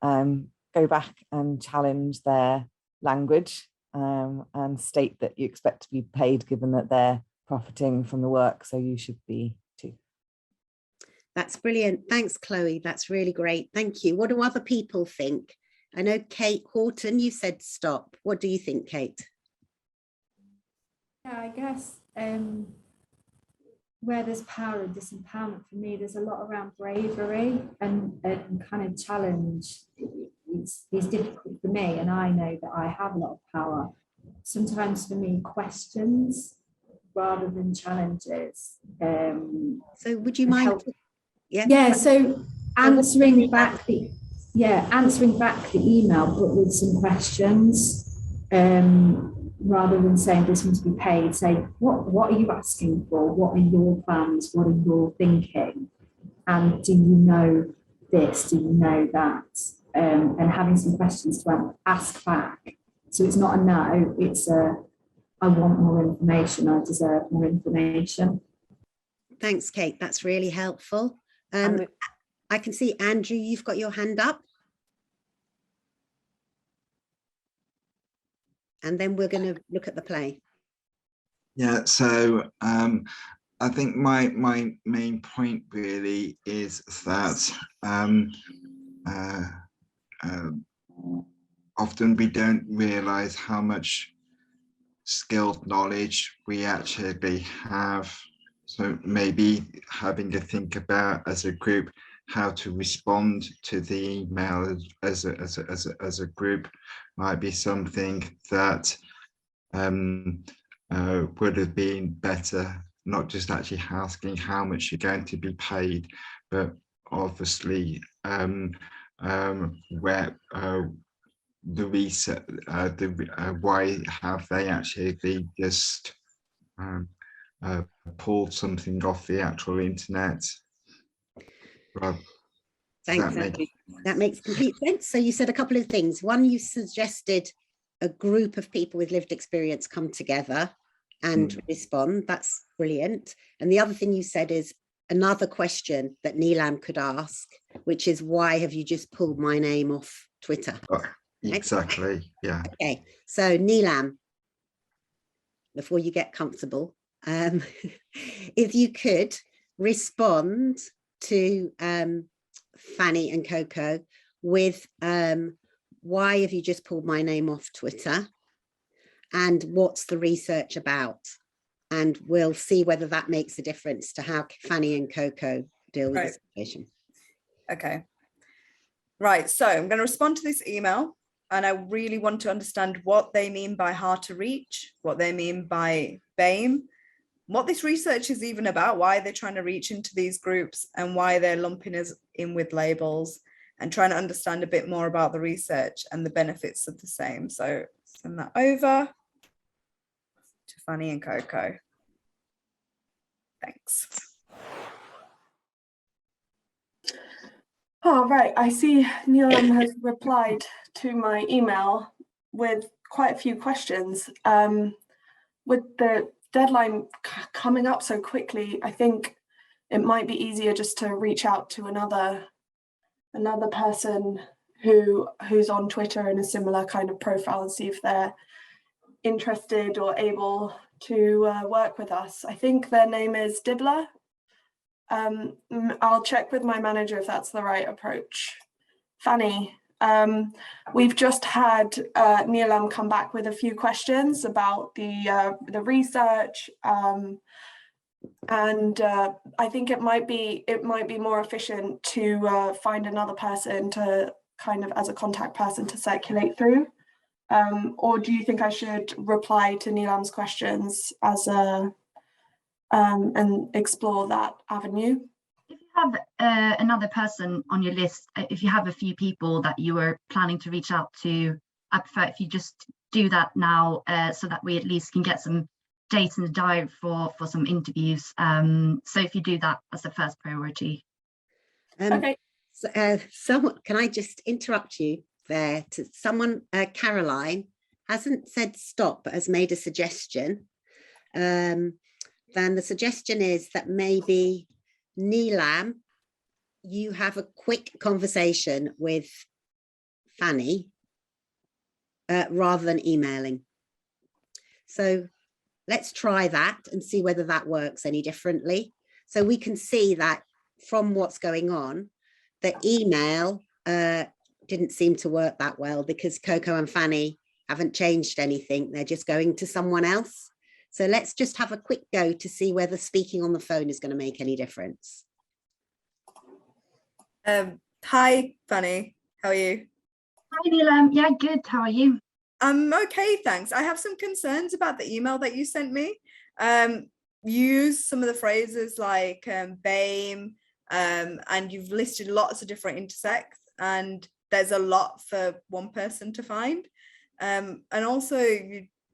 go back and challenge their language and state that you expect to be paid given that they're profiting from the work. So you should be too. That's brilliant. Thanks, Chloe. That's really great. Thank you. What do other people think? I know Kate Horton, you said stop. What do you think, Kate? Yeah, I guess where there's power and disempowerment, for me, there's a lot around bravery and kind of challenge. It's difficult for me, and I know that I have a lot of power. Sometimes for me, questions rather than challenges. So would you mind? Yeah, so answering back the email, but with some questions, rather than saying this must be paid, say what are you asking for? What are your plans? What are your thinking? And do you know this? Do you know that? And having some questions to ask back. So it's not a no, it's a I want more information, I deserve more information. Thanks, Kate. That's really helpful. I can see, Andrew, you've got your hand up. And then we're going to look at the play. Yeah, so I think my main point really is that often we don't realize how much skilled knowledge we actually have. So maybe having to think about as a group how to respond to the email as a group might be something that would have been better, not just actually asking how much you're going to be paid, but obviously where the research, why have they actually just pulled something off the actual internet? Thanks, that makes complete sense. So you said a couple of things. One, you suggested a group of people with lived experience come together and respond. That's brilliant. And the other thing you said is another question that Neelam could ask, which is, why have you just pulled my name off Twitter? Exactly, yeah. Okay, so Neelam, before you get comfortable, if you could respond to Fanny and Coco with why have you just pulled my name off Twitter, and what's the research about, and we'll see whether that makes a difference to how Fanny and Coco deal with the situation. Okay, right, so I'm going to respond to this email, and I really want to understand what they mean by hard to reach, what they mean by BAME, what this research is even about, why they're trying to reach into these groups and why they're lumping us in with labels, and trying to understand a bit more about the research and the benefits of the same. So send that over to Fanny and Coco. Thanks. Oh, right. I see Neelam has replied to my email with quite a few questions. With the deadline coming up so quickly, I think it might be easier just to reach out to another person who's on Twitter in a similar kind of profile and see if they're interested or able to work with us. I think their name is Dibbler. I'll check with my manager if that's the right approach. Fanny, we've just had Neelam come back with a few questions about the research, and I think it might be more efficient to find another person to kind of as a contact person to circulate through. Or do you think I should reply to Neelam's questions as a and explore that avenue? If you have another person on your list, if you have a few people that you are planning to reach out to, I prefer if you just do that now, so that we at least can get some dates in the diary for some interviews. So if you do that as the first priority. Okay. Someone, can I just interrupt you there? To someone, Caroline hasn't said stop, but has made a suggestion. Then the suggestion is that maybe Neelam, you have a quick conversation with Fanny rather than emailing. So let's try that and see whether that works any differently. So we can see that from what's going on, the email didn't seem to work that well because Coco and Fanny haven't changed anything. They're just going to someone else. So let's just have a quick go to see whether speaking on the phone is going to make any difference. Hi, Fanny. How are you? Hi, Neelam. Yeah, good. How are you? I'm okay, thanks. I have some concerns about the email that you sent me. You use some of the phrases like BAME, and you've listed lots of different intersects, and there's a lot for one person to find. And also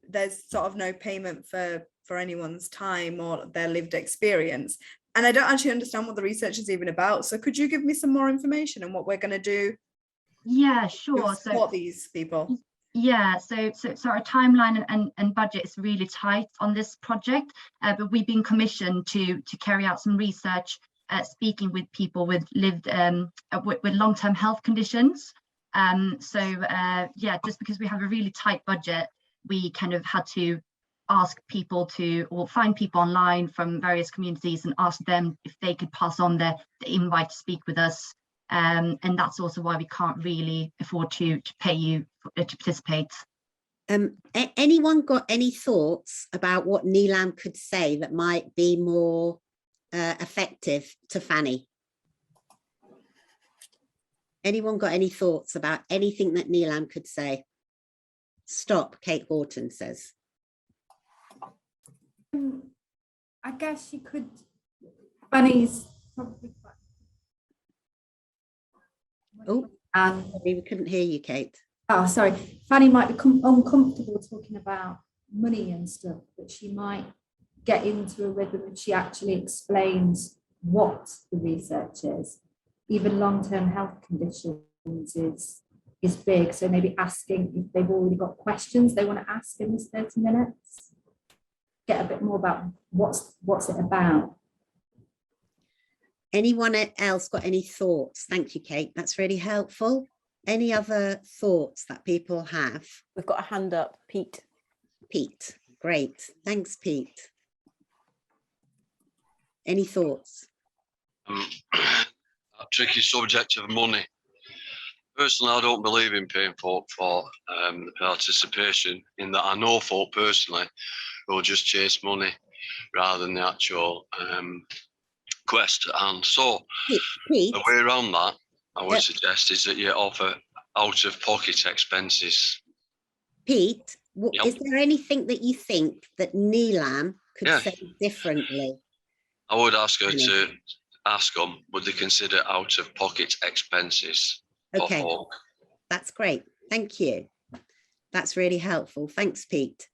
there's sort of no payment for anyone's time or their lived experience. And I don't actually understand what the research is even about. So could you give me some more information on what we're going to do? Yeah, sure. To support these people. Yeah, so our timeline and budget is really tight on this project, but we've been commissioned to carry out some research, speaking with people with lived with long-term health conditions. Yeah, just because we have a really tight budget, we kind of had to ask people or find people online from various communities and ask them if they could pass on the invite to speak with us. And that's also why we can't really afford to pay you to participate. Anyone got any thoughts about what Neelam could say that might be more effective to Fanny? Anyone got any thoughts about anything that Neelam could say? Stop, Kate Horton says. I guess you could, Fanny's probably quite... Oh, and we couldn't hear you, Kate. Oh, sorry. Fanny might become uncomfortable talking about money and stuff, but she might get into a rhythm if she actually explains what the research is. Even long-term health conditions is big. So maybe asking if they've already got questions they want to ask in this 30 minutes. Get a bit more about what's it about. Anyone else got any thoughts? Thank you, Kate. That's really helpful. Any other thoughts that people have? We've got a hand up, Pete. Pete, great. Thanks, Pete. Any thoughts? A tricky subject of money. Personally, I don't believe in paying folk for participation, in that I know folk personally who will just chase money rather than the actual quest at hand. So Pete, the way around that, I would suggest, is that you offer out-of-pocket expenses. Pete, is there anything that you think that Neelam could Yeah. say differently? I would ask her Annie? to ask them, would they consider out of pocket expenses for Okay, folk? that's great. Thank you. That's really helpful. Thanks, Pete.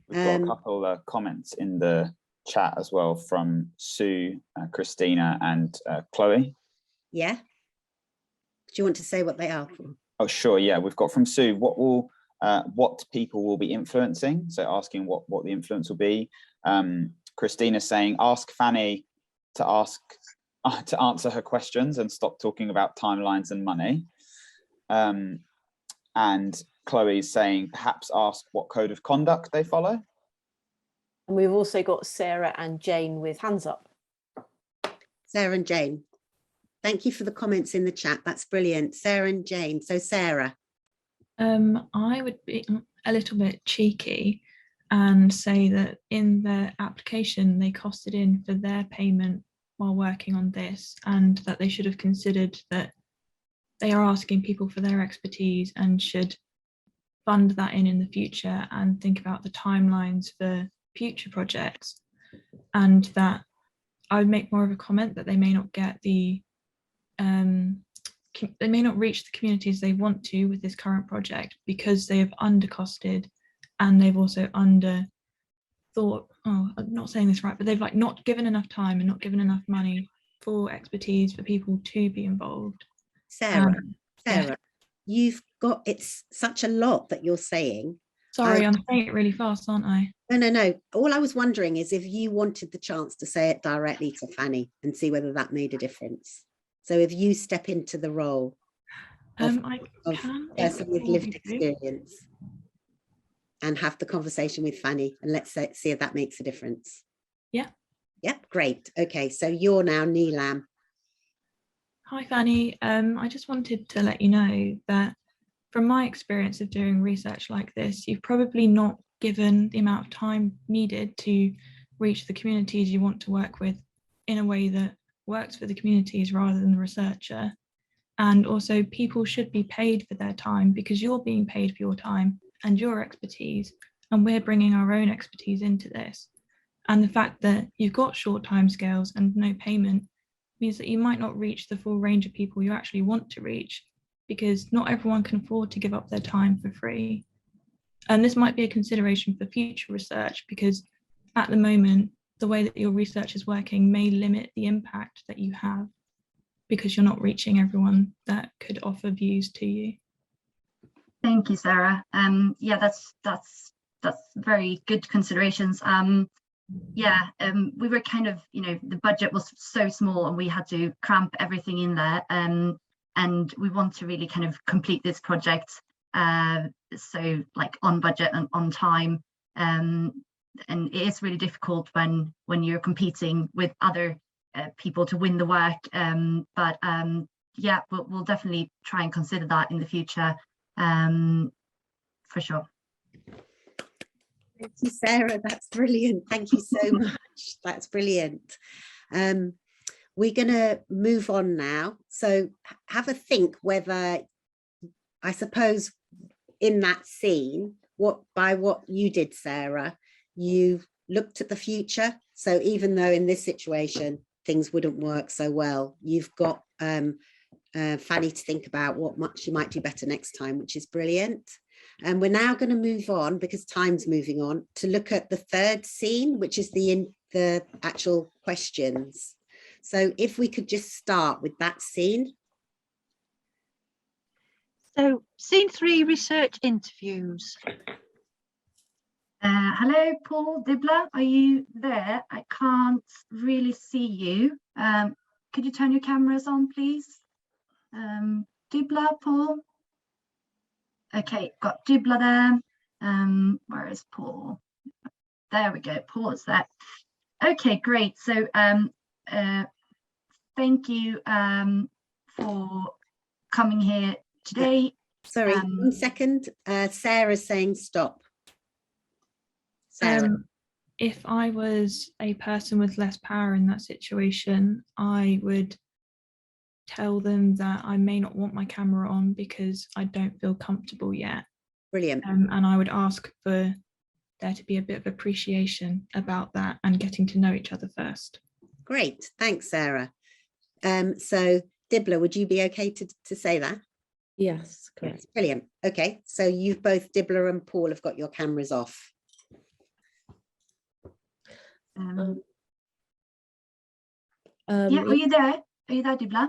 We've got a couple of comments in the chat as well from Sue, Christina and Chloe. Yeah. Do you want to say what they are? Oh, sure. Yeah, we've got from Sue, what people will be influencing. So asking what the influence will be. Christina saying, ask Fanny to answer her questions and stop talking about timelines and money. And Chloe's saying, perhaps ask what code of conduct they follow. And we've also got Sarah and Jane with hands up. Sarah and Jane. Thank you for the comments in the chat. That's brilliant. Sarah and Jane. So Sarah. I would be a little bit cheeky and say that in their application, they costed in for their payment while working on this, and that they should have considered that they are asking people for their expertise and should fund that in the future and think about the timelines for future projects. And that I would make more of a comment that they may not get the they may not reach the communities they want to with this current project because they have undercosted, and they've also I'm not saying this right, but they've like not given enough time and not given enough money for expertise for people to be involved. Sarah, Yeah. you've got, it's such a lot that you're saying. Sorry, I'm saying it really fast, aren't I? No. All I was wondering is if you wanted the chance to say it directly to Fanny and see whether that made a difference. So if you step into the role of person with lived experience and have the conversation with Fanny, and let's see if that makes a difference. Yeah. Yep, great. Okay, so you're now Neelam. Hi, Fanny. I just wanted to let you know that from my experience of doing research like this, you've probably not given the amount of time needed to reach the communities you want to work with in a way that works for the communities rather than the researcher. And also people should be paid for their time because you're being paid for your time and your expertise, and we're bringing our own expertise into this. And the fact that you've got short timescales and no payment means that you might not reach the full range of people you actually want to reach, because not everyone can afford to give up their time for free. And this might be a consideration for future research, because at the moment, the way that your research is working may limit the impact that you have because you're not reaching everyone that could offer views to you. Thank you, Sarah. Yeah, that's very good considerations. We were kind of, the budget was so small and we had to cramp everything in there. And we want to really kind of complete this project, so like on budget and on time. And it is really difficult when you're competing with other people to win the work. Yeah, we'll definitely try and consider that in the future, for sure. Thank you, Sarah. That's brilliant. Thank you so much. That's brilliant. We're going to move on now. So have a think whether, I suppose, in that scene, by what you did, Sarah, you looked at the future. So even though in this situation things wouldn't work so well, you've got Fanny to think about what much you might do better next time, which is brilliant. And we're now going to move on, because time's moving on, to look at the third scene, which is the actual questions. So if we could just start with that scene. So scene 3, research interviews. Hello, Paul Dibbler, are you there? I can't really see you. Could you turn your cameras on, please? Dibbler, Paul? Okay, got Dibbler there. Where is Paul? There we go, Paul is there. Okay, great. So thank you for coming here today. Sorry, 1 second. Sarah's saying stop. Sarah. If I was a person with less power in that situation, I would tell them that I may not want my camera on because I don't feel comfortable yet. Brilliant. And I would ask for there to be a bit of appreciation about that and getting to know each other first. Great, thanks, Sarah. So Dibla, would you be okay to say that? Yes, correct. Yes, brilliant. Okay, so you've both, Dibla and Paul, have got your cameras off. Yeah, are you there? Are you there, Dibla?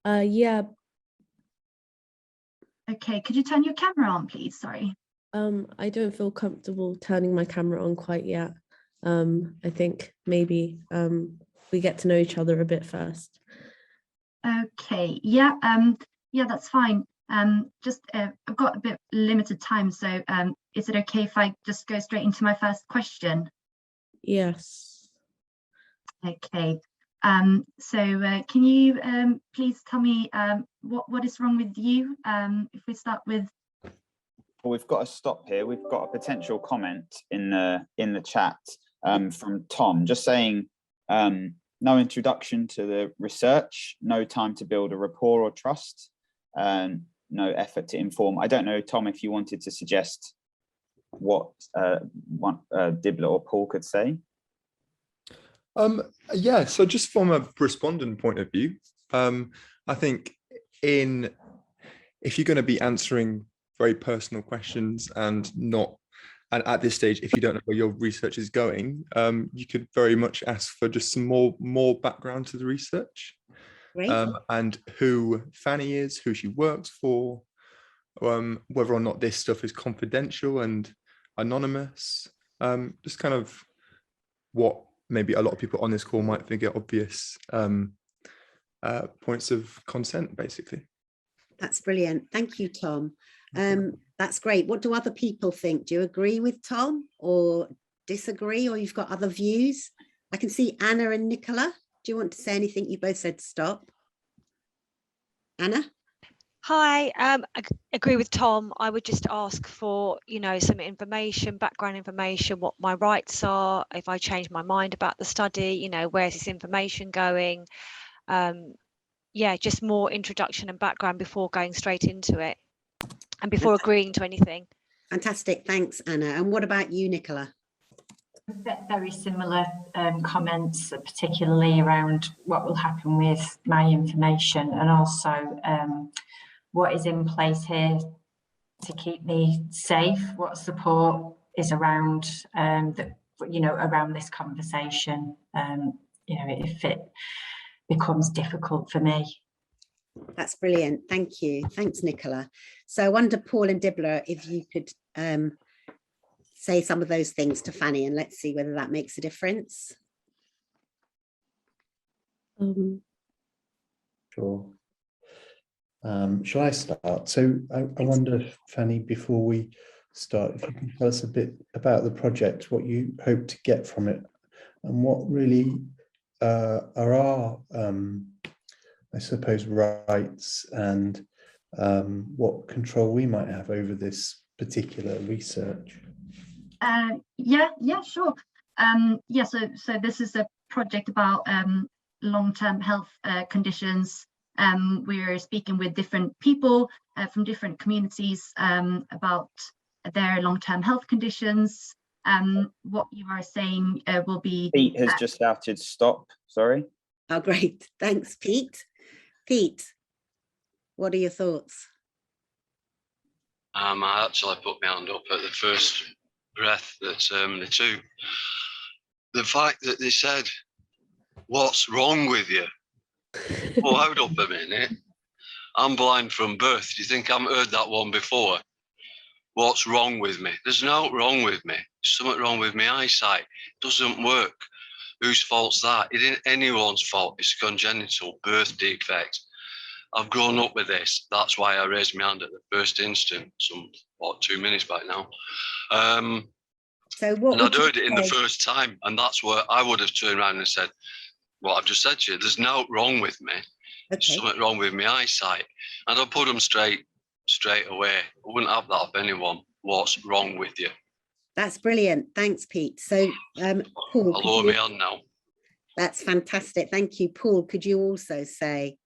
Yeah. Okay, could you turn your camera on, please? Sorry. I don't feel comfortable turning my camera on quite yet. I think maybe we get to know each other a bit first. Okay, yeah, yeah, that's fine. Just I've got a bit limited time, so is it okay if I just go straight into my first question? Yes. Okay. So can you please tell me what is wrong with you? If we start with. Well, we've got to stop here. We've got a potential comment in the chat from Tom, just saying no introduction to the research, no time to build a rapport or trust, no effort to inform. I don't know, Tom, if you wanted to suggest what Dibla or Paul could say. Yeah, so just from a respondent point of view, I think if you're going to be answering very personal questions and at this stage, if you don't know where your research is going, you could very much ask for just some more background to the research. And who Fanny is, who she works for, whether or not this stuff is confidential and anonymous, just kind of what maybe a lot of people on this call might think are obvious points of consent, basically. That's brilliant. Thank you, Tom. That's great. What do other people think? Do you agree with Tom or disagree, or you've got other views? I can see Anna and Nicola. Do you want to say anything? You both said stop. Anna? Hi, I agree with Tom. I would just ask for, some information, background information, what my rights are, if I change my mind about the study, where's this information going? Yeah, just more introduction and background before going straight into it and before agreeing to anything. Fantastic, thanks, Anna. And what about you, Nicola? Very similar comments, particularly around what will happen with my information, and also what is in place here to keep me safe, what support is around around this conversation, if it becomes difficult for me. That's brilliant. Thank you. Thanks, Nicola. So I wonder, Paul and Dibla, if you could say some of those things to Fanny, and let's see whether that makes a difference. Sure. Shall I start? So I wonder, Fanny, before we start, if you can tell us a bit about the project, what you hope to get from it, and what really are our, I suppose, rights and what control we might have over this particular research. Yeah, sure. So this is a project about long-term health conditions. We're speaking with different people from different communities about their long-term health conditions. What you are saying will be... Pete has just shouted stop, sorry. Oh, great. Thanks, Pete. Pete, what are your thoughts? I actually put my hand up at the first breath that they took. The fact that they said, "What's wrong with you?" Well, hold up a minute. I'm blind from birth. Do you think I haven't heard that one before? What's wrong with me? There's no wrong with me. There's something wrong with my eyesight. It doesn't work. Whose fault's that? It ain't anyone's fault. It's a congenital birth defect. I've grown up with this. That's why I raised my hand at the first instant, 2 minutes back now. And I'd heard it in the first time, and that's where I would have turned around and said, what I've just said to you, there's no wrong with me. There's something wrong with my eyesight. And I'll put them straight away. I wouldn't have that off anyone. What's wrong with you? That's brilliant. Thanks, Pete. So, Paul. I'll lower me on now. That's fantastic. Thank you. Paul, could you also say,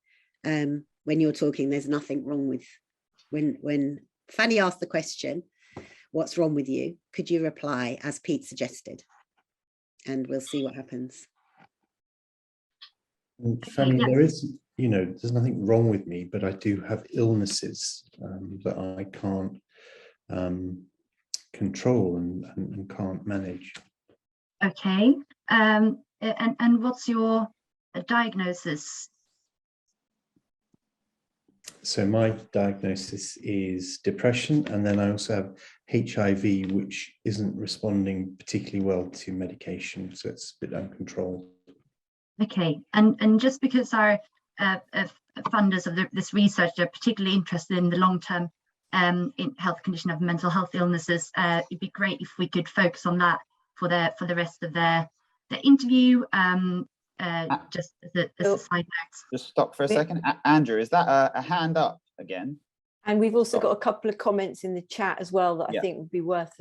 when you're talking, there's nothing wrong with, when Fanny asked the question, what's wrong with you, could you reply as Pete suggested? And we'll see what happens. Fanny, yes. there is, there's nothing wrong with me, but I do have illnesses that I can't control and can't manage. Okay. And what's your diagnosis? So my diagnosis is depression, and then I also have HIV, which isn't responding particularly well to medication, so it's a bit uncontrolled. Okay, and just because our funders of this research are particularly interested in the long-term in health condition of mental health illnesses, it'd be great if we could focus on that for the rest of the interview. Just as a side note. Just stop for a second. Andrew, is that a hand up again? And we've also got a couple of comments in the chat as well that I Yeah. think would be worth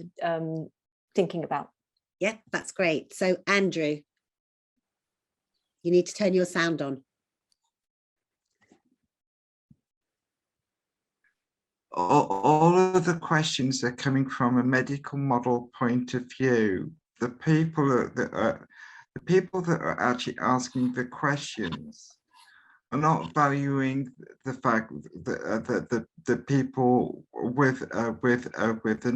thinking about. Yeah, that's great. So Andrew, you need to turn your sound on. All of the questions are coming from a medical model point of view. The people that are actually asking the questions are not valuing the fact that the people with the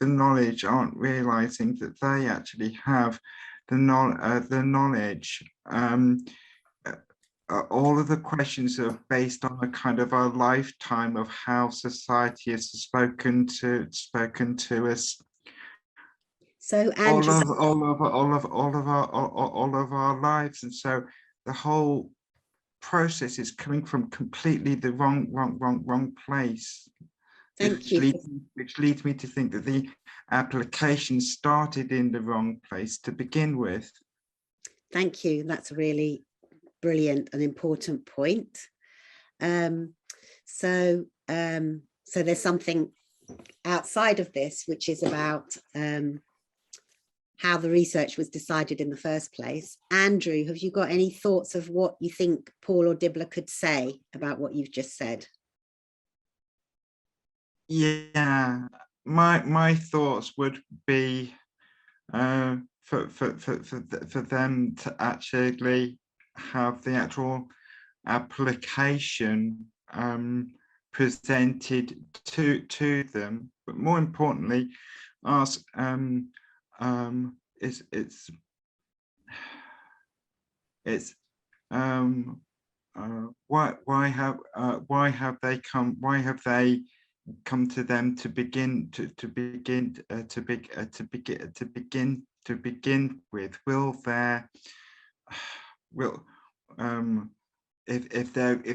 knowledge, aren't realizing that they actually have the knowledge. All of the questions are based on a kind of a lifetime of how society has spoken to us. So Andrew, all of our lives, and so the whole process is coming from completely the wrong place. Thank you. Which leads me to think that the application started in the wrong place to begin with. Thank you. That's a really brilliant and important point. So there's something outside of this, which is about how the research was decided in the first place. Andrew, have you got any thoughts of what you think Paul or Dibler could say about what you've just said? Yeah, my thoughts would be for them to actually have the actual application presented to them, but more importantly, ask why have they come to them to begin with? If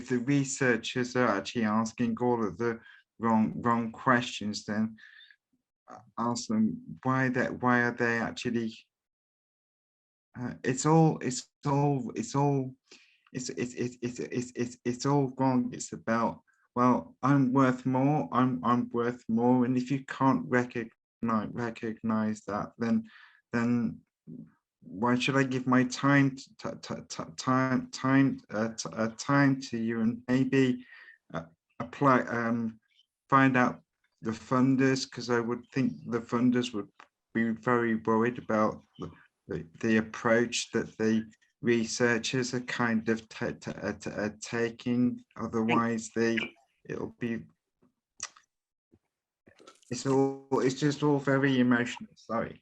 the researchers are actually asking all of the wrong questions, then ask them why are they actually it's all wrong. It's about, well, I'm worth more, I'm worth more, and if you can't recognize that, then why should I give my time to you, and maybe apply find out the funders, because I would think the funders would be very worried about the approach that the researchers are kind of taking. Otherwise it's just all very emotional. Sorry.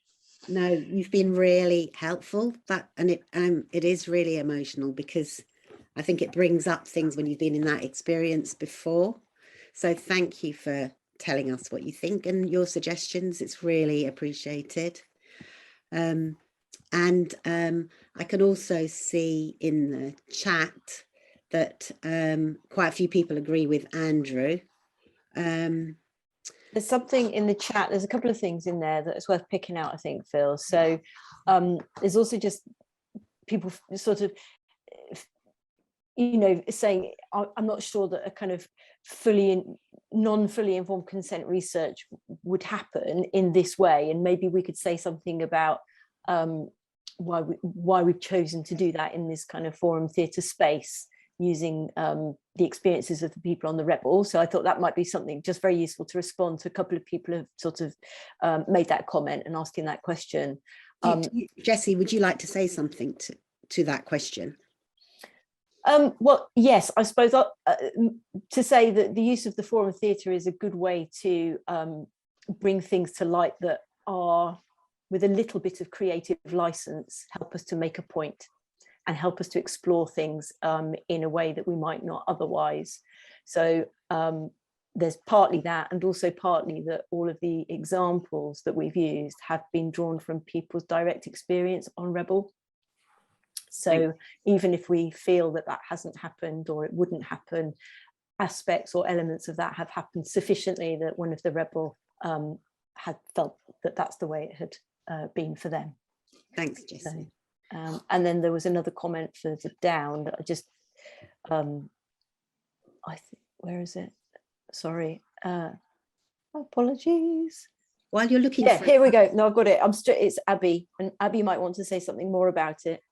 No, you've been really helpful. It is really emotional, because I think it brings up things when you've been in that experience before. So thank you for telling us what you think and your suggestions. It's really appreciated. I can also see in the chat that quite a few people agree with Andrew. There's something in the chat, there's a couple of things in there that it's worth picking out, I think, Phil. So there's also just people sort of, saying, I'm not sure that a kind of non-fully informed consent research would happen in this way. And maybe we could say something about why we've chosen to do that in this kind of forum theatre space. using the experiences of the people on the Rebel. So I thought that might be something just very useful to respond to. A couple of people have sort of made that comment and asking that question. Jessie, would you like to say something to that question? Well, yes, I suppose to say that the use of the forum theatre is a good way to bring things to light that are, with a little bit of creative license, help us to make a point and help us to explore things in a way that we might not otherwise. So there's partly that, and also partly that all of the examples that we've used have been drawn from people's direct experience on Rebel. So even if we feel that that hasn't happened or it wouldn't happen, aspects or elements of that have happened sufficiently that one of the Rebel had felt that that's the way it had been for them. Thanks, Jessie. So, and then there was another comment further down that I just, where is it? Sorry, apologies. While you're looking, yeah, here we go. No, I've got it. It's Abby, and Abby might want to say something more about it.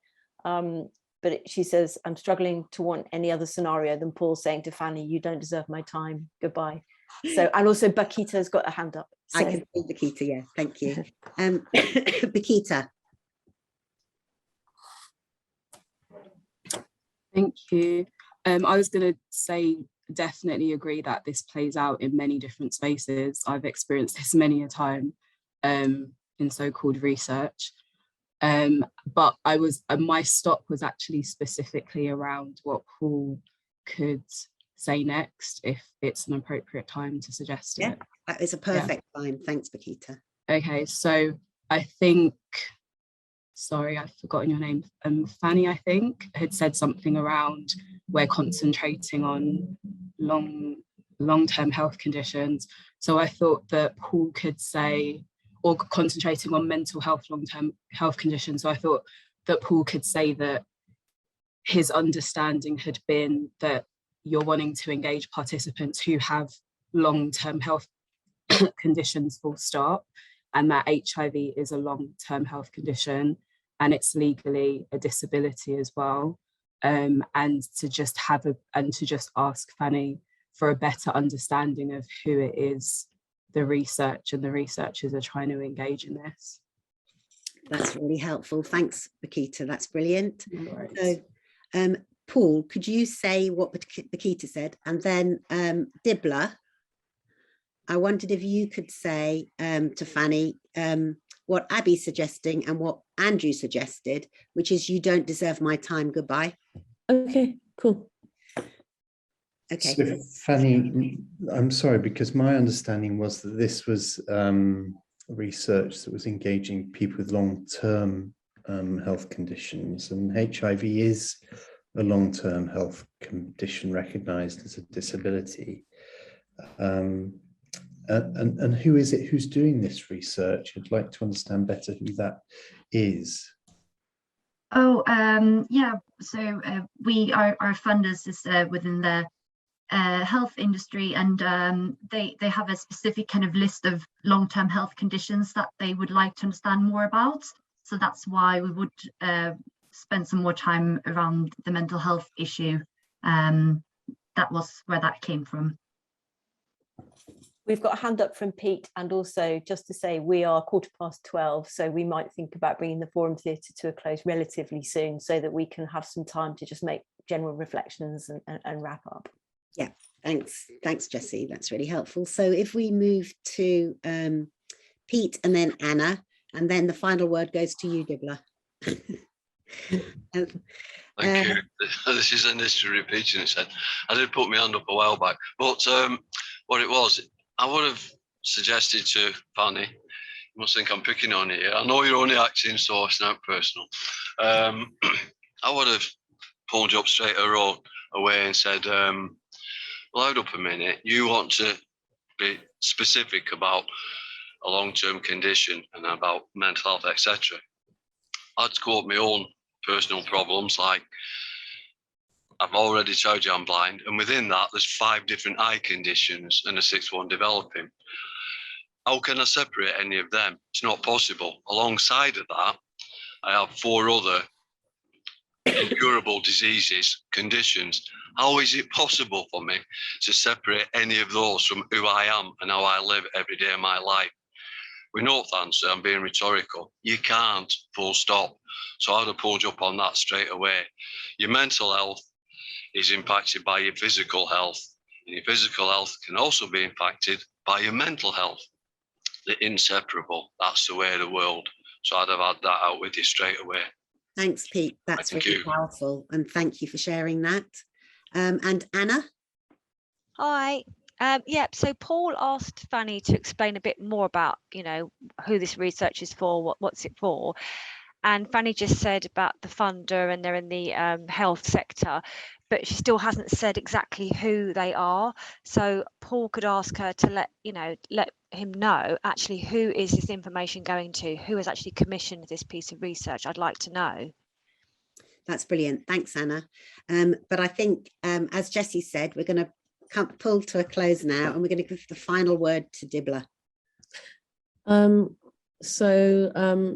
But she says, I'm struggling to want any other scenario than Paul saying to Fanny, you don't deserve my time, goodbye. So, and also Bakita's got a hand up. So. I can see Bakita, yeah, thank you. Bakita. Thank you. I was going to say, definitely agree that this plays out in many different spaces. I've experienced this many a time in so-called research. But my stop was actually specifically around what Paul could say next, if it's an appropriate time to suggest it. That is a perfect time. Thanks, Bakita. Okay, so I think, sorry, I've forgotten your name. Fanny, I think, had said something around we're concentrating on long-term health conditions. So I thought that Paul could say, or concentrating on mental health, long-term health conditions. So I thought that Paul could say that his understanding had been that you're wanting to engage participants who have long-term health conditions, full stop, and that HIV is a long-term health condition and it's legally a disability as well. And to just ask Fanny for a better understanding of who it is the research and the researchers are trying to engage in this. That's really helpful. Thanks, Bakita. That's brilliant. So, Paul, could you say what Bakita said? And then Dibla, I wondered if you could say to Fanny what Abby's suggesting and what Andrew suggested, which is you don't deserve my time, goodbye. Okay, cool. Okay. So Fanny, I'm sorry, because my understanding was that this was research that was engaging people with long-term health conditions, and HIV is a long-term health condition recognised as a disability. And who is it who's doing this research? I'd like to understand better who that is. Oh, yeah, so our funders is within the health industry, and they have a specific kind of list of long-term health conditions that they would like to understand more about. So that's why we would spend some more time around the mental health issue. That was where that came from. We've got a hand up from Pete, and also just to say we are 12:15, so we might think about bringing the forum theatre to a close relatively soon so that we can have some time to just make general reflections and wrap up. Yeah, thanks Jessie, that's really helpful. So if we move to Pete and then Anna, and then the final word goes to you, Dibla. Thank you. This is unnecessary repeating it. Said I did put my hand up a while back, but what it was, I would have suggested to Fanny, you must think I'm picking on you. I know you're only acting, so it's not personal. I would have pulled you up straight away and said, well, hold up a minute, you want to be specific about a long-term condition and about mental health, etc. I'd quote my own personal problems, like I've already told you I'm blind, and within that there's 5 different eye conditions and a 6th one developing. How can I separate any of them? It's not possible. Alongside of that, I have 4 other incurable diseases, conditions. How is it possible for me to separate any of those from who I am and how I live every day of my life? We know the answer, I'm being rhetorical. You can't, full stop. So I'd have pulled you up on that straight away. Your mental health is impacted by your physical health, and your physical health can also be impacted by your mental health. They're inseparable. That's the way of the world. So I'd have had that out with you straight away. Thanks, Pete. That's Thank really you. powerful, and thank you for sharing that. And Anna? Hi. Yeah, so Paul asked Fanny to explain a bit more about, you know, who this research is for, what's it for. And Fanny just said about the funder and they're in the health sector, but she still hasn't said exactly who they are. So Paul could ask her to let him know actually who is this information going to, who has actually commissioned this piece of research. I'd like to know. That's brilliant. Thanks, Anna. But I think, as Jessie said, we're going to pull to a close now, and we're going to give the final word to Dibla.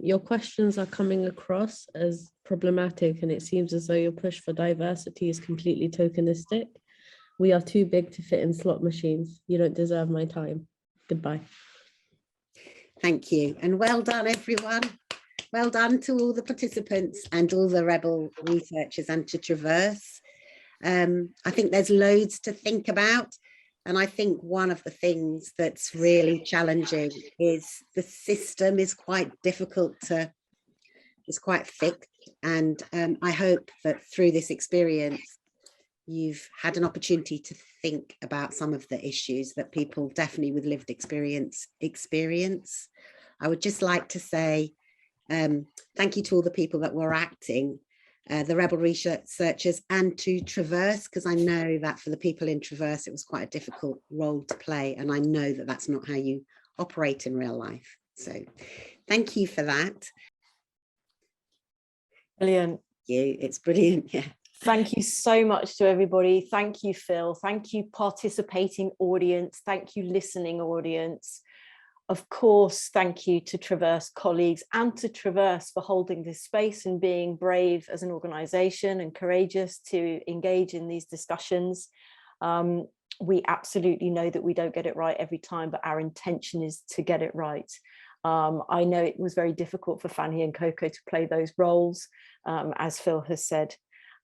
Your questions are coming across as problematic, and it seems as though your push for diversity is completely tokenistic. We are too big to fit in slot machines. You don't deserve my time. Goodbye. Thank you, and well done, everyone. Well done to all the participants and all the Rebel researchers, and to Traverse. I think there's loads to think about. And I think one of the things that's really challenging is the system is quite difficult to, it's quite thick. And I hope that through this experience, you've had an opportunity to think about some of the issues that people definitely with lived experience. I would just like to say thank you to all the people that were acting, the Rebel researchers, and to Traverse, because I know that for the people in Traverse, it was quite a difficult role to play. And I know that that's not how you operate in real life. So thank you for that. Brilliant. It's brilliant. Yeah. Thank you so much to everybody. Thank you, Phil. Thank you, participating audience. Thank you, listening audience. Of course, thank you to Traverse colleagues and to Traverse for holding this space and being brave as an organisation and courageous to engage in these discussions. We absolutely know that we don't get it right every time, but our intention is to get it right. I know it was very difficult for Fanny and Coco to play those roles, as Phil has said.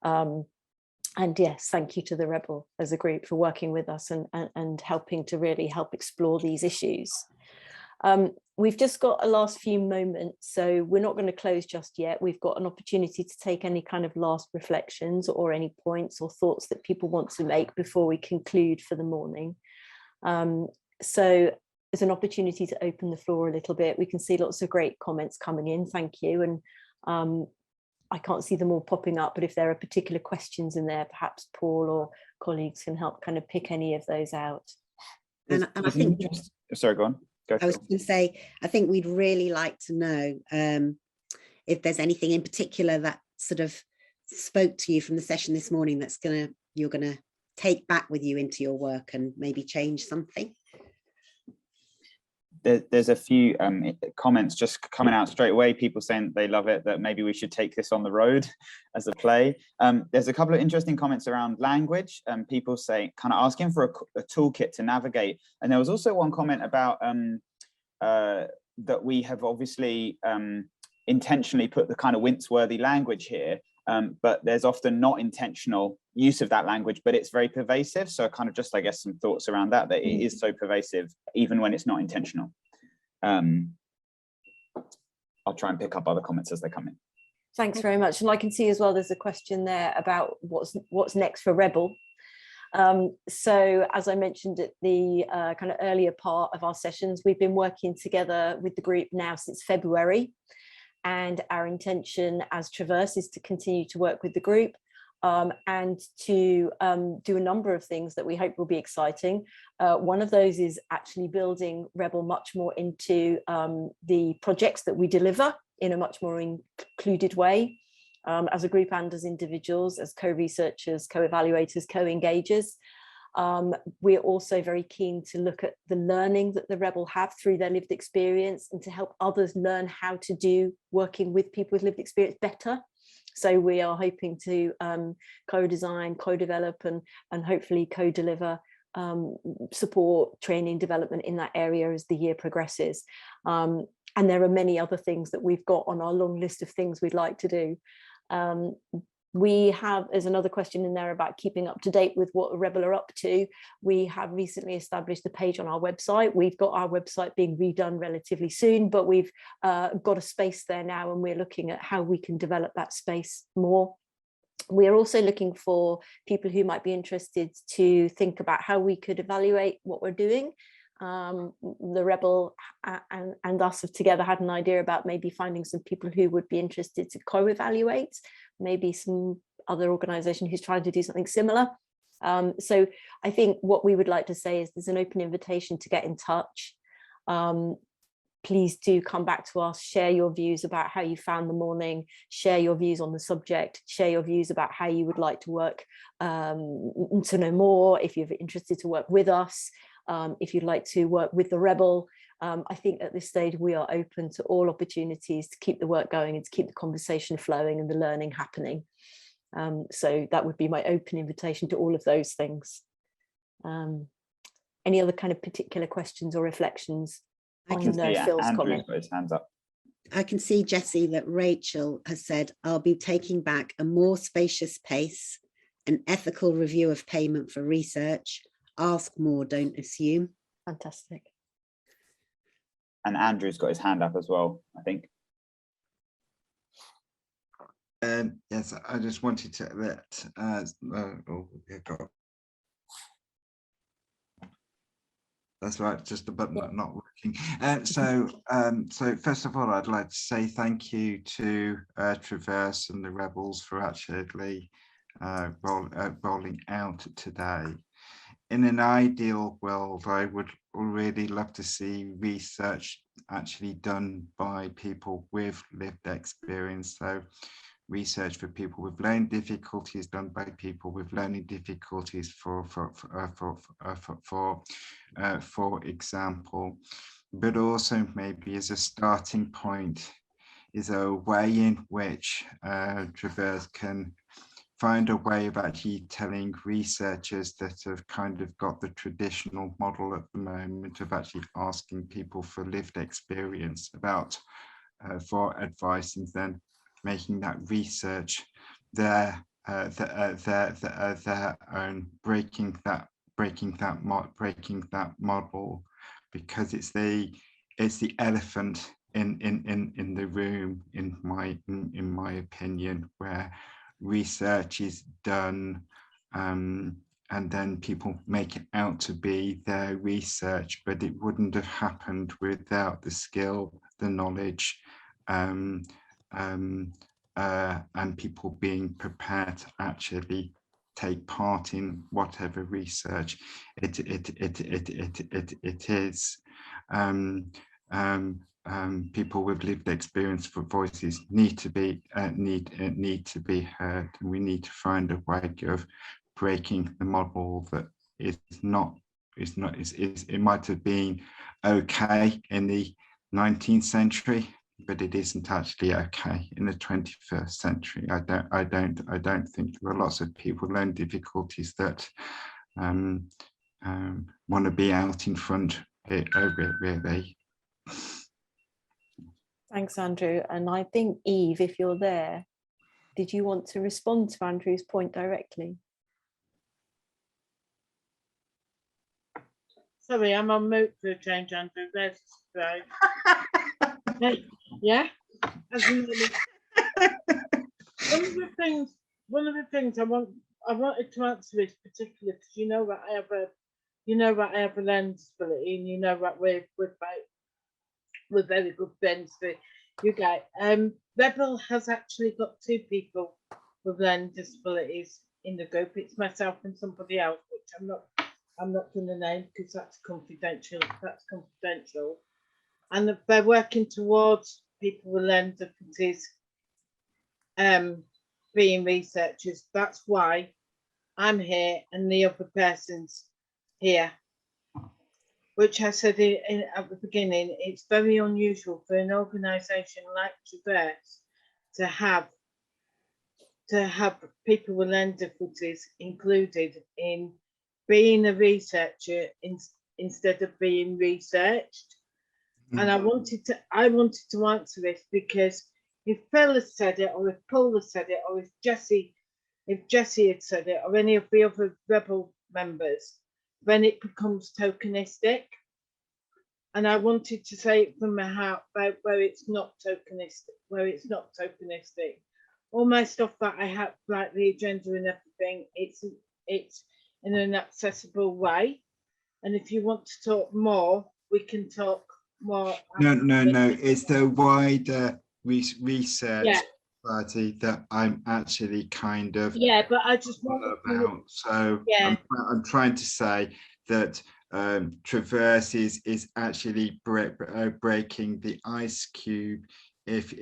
And yes, thank you to the Rebel as a group for working with us and helping to really help explore these issues. We've just got a last few moments, so we're not going to close just yet. We've got an opportunity to take any kind of last reflections or any points or thoughts that people want to make before we conclude for the morning. So there's an opportunity to open the floor a little bit. We can see lots of great comments coming in. Thank you. And I can't see them all popping up, but if there are particular questions in there, perhaps Paul or colleagues can help kind of pick any of those out. And I think, sorry, go on. I was going to say, I think we'd really like to know if there's anything in particular that sort of spoke to you from the session this morning that's you're gonna take back with you into your work and maybe change something. There's a few comments just coming out straight away, people saying they love it, that maybe we should take this on the road as a play. There's a couple of interesting comments around language, people say, kind of asking for a toolkit to navigate. And there was also one comment about that we have obviously intentionally put the kind of wince-worthy language here, but there's often not intentional use of that language, but it's very pervasive. So kind of just, I guess, some thoughts around that it is so pervasive, even when it's not intentional. I'll try and pick up other comments as they come in. Thanks very much. And I can see as well, there's a question there about what's next for Rebel. So as I mentioned at the kind of earlier part of our sessions, we've been working together with the group now since February. And our intention as Traverse is to continue to work with the group and to do a number of things that we hope will be exciting. One of those is actually building Rebel much more into the projects that we deliver in a much more included way, as a group and as individuals, as co-researchers, co-evaluators, co-engagers. We're also very keen to look at the learning that the Rebel have through their lived experience and to help others learn how to do working with people with lived experience better. So we are hoping to co-design, co-develop and hopefully co-deliver support, training, development in that area as the year progresses. And there are many other things that we've got on our long list of things we'd like to do. We have, there's another question in there about keeping up to date with what REBLE are up to. We have recently established a page on our website. We've got our website being redone relatively soon, but we've got a space there now, and we're looking at how we can develop that space more. We are also looking for people who might be interested to think about how we could evaluate what we're doing. The REBLE and us have together had an idea about maybe finding some people who would be interested to co-evaluate, maybe some other organisation who's trying to do something similar. So I think what we would like to say is there's an open invitation to get in touch. Please do come back to us, share your views about how you found the morning, share your views on the subject, share your views about how you would like to work, to know more, if you're interested to work with us, if you'd like to work with the REBLE. I think at this stage we are open to all opportunities to keep the work going and to keep the conversation flowing and the learning happening. So that would be my open invitation to all of those things. Any other kind of particular questions or reflections? I can see Phil's Andrew's comment. got his hands up. I can see, Jessie, that Rachel has said, I'll be taking back a more spacious pace, an ethical review of payment for research, ask more, don't assume. Fantastic. And Andrew's got his hand up as well, I think. Yes, I just wanted to let that's right, just the button not working. So first of all, I'd like to say thank you to Traverse and the Rebels for actually rolling out today. In an ideal world, I would really love to see research actually done by people with lived experience. So research for people with learning difficulties done by people with learning difficulties, for example, but also maybe as a starting point is a way in which Traverse can find a way of actually telling researchers that have kind of got the traditional model at the moment of actually asking people for lived experience about for advice, and then making that research their own, breaking that model, because it's the elephant in the room, in my opinion, where research is done and then people make it out to be their research, but it wouldn't have happened without the skill, the knowledge, and people being prepared to actually take part in whatever research it is. People with lived experience for voices need to be heard, and we need to find a way of breaking the model that it might have been okay in the 19th century, but it isn't actually okay in the 21st century. I don't think there are lots of people with learning difficulties that want to be out in front really. Thanks, Andrew. And I think, Eve, if you're there, did you want to respond to Andrew's point directly? Sorry, I'm on mute for a change, Andrew. There's right. Yeah. One of the things I wanted to answer is particular, because you know that I have a learning disability, and you know that we're very good friends for you guys. REBLE has actually got 2 people with learning disabilities in the group. It's myself and somebody else, which I'm not going to name because that's confidential. And they're working towards people with learning difficulties being researchers. That's why I'm here and the other person's here. Which I said at the beginning, it's very unusual for an organisation like Traverse to have to have people with learning difficulties included in being a researcher instead of being researched. And I wanted to answer this because if Phil has said it, or if Paul has said it, or if Jessie had said it, or any of the other Rebel members, then it becomes tokenistic. And I wanted to say it from my heart about where it's not tokenistic. All my stuff that I have, like the agenda and everything, it's in an accessible way. And if you want to talk more, we can talk more. No. It's the wider research society that I'm actually kind of but I just want about. So I'm trying to say that Traverse is actually breaking the ice cube, if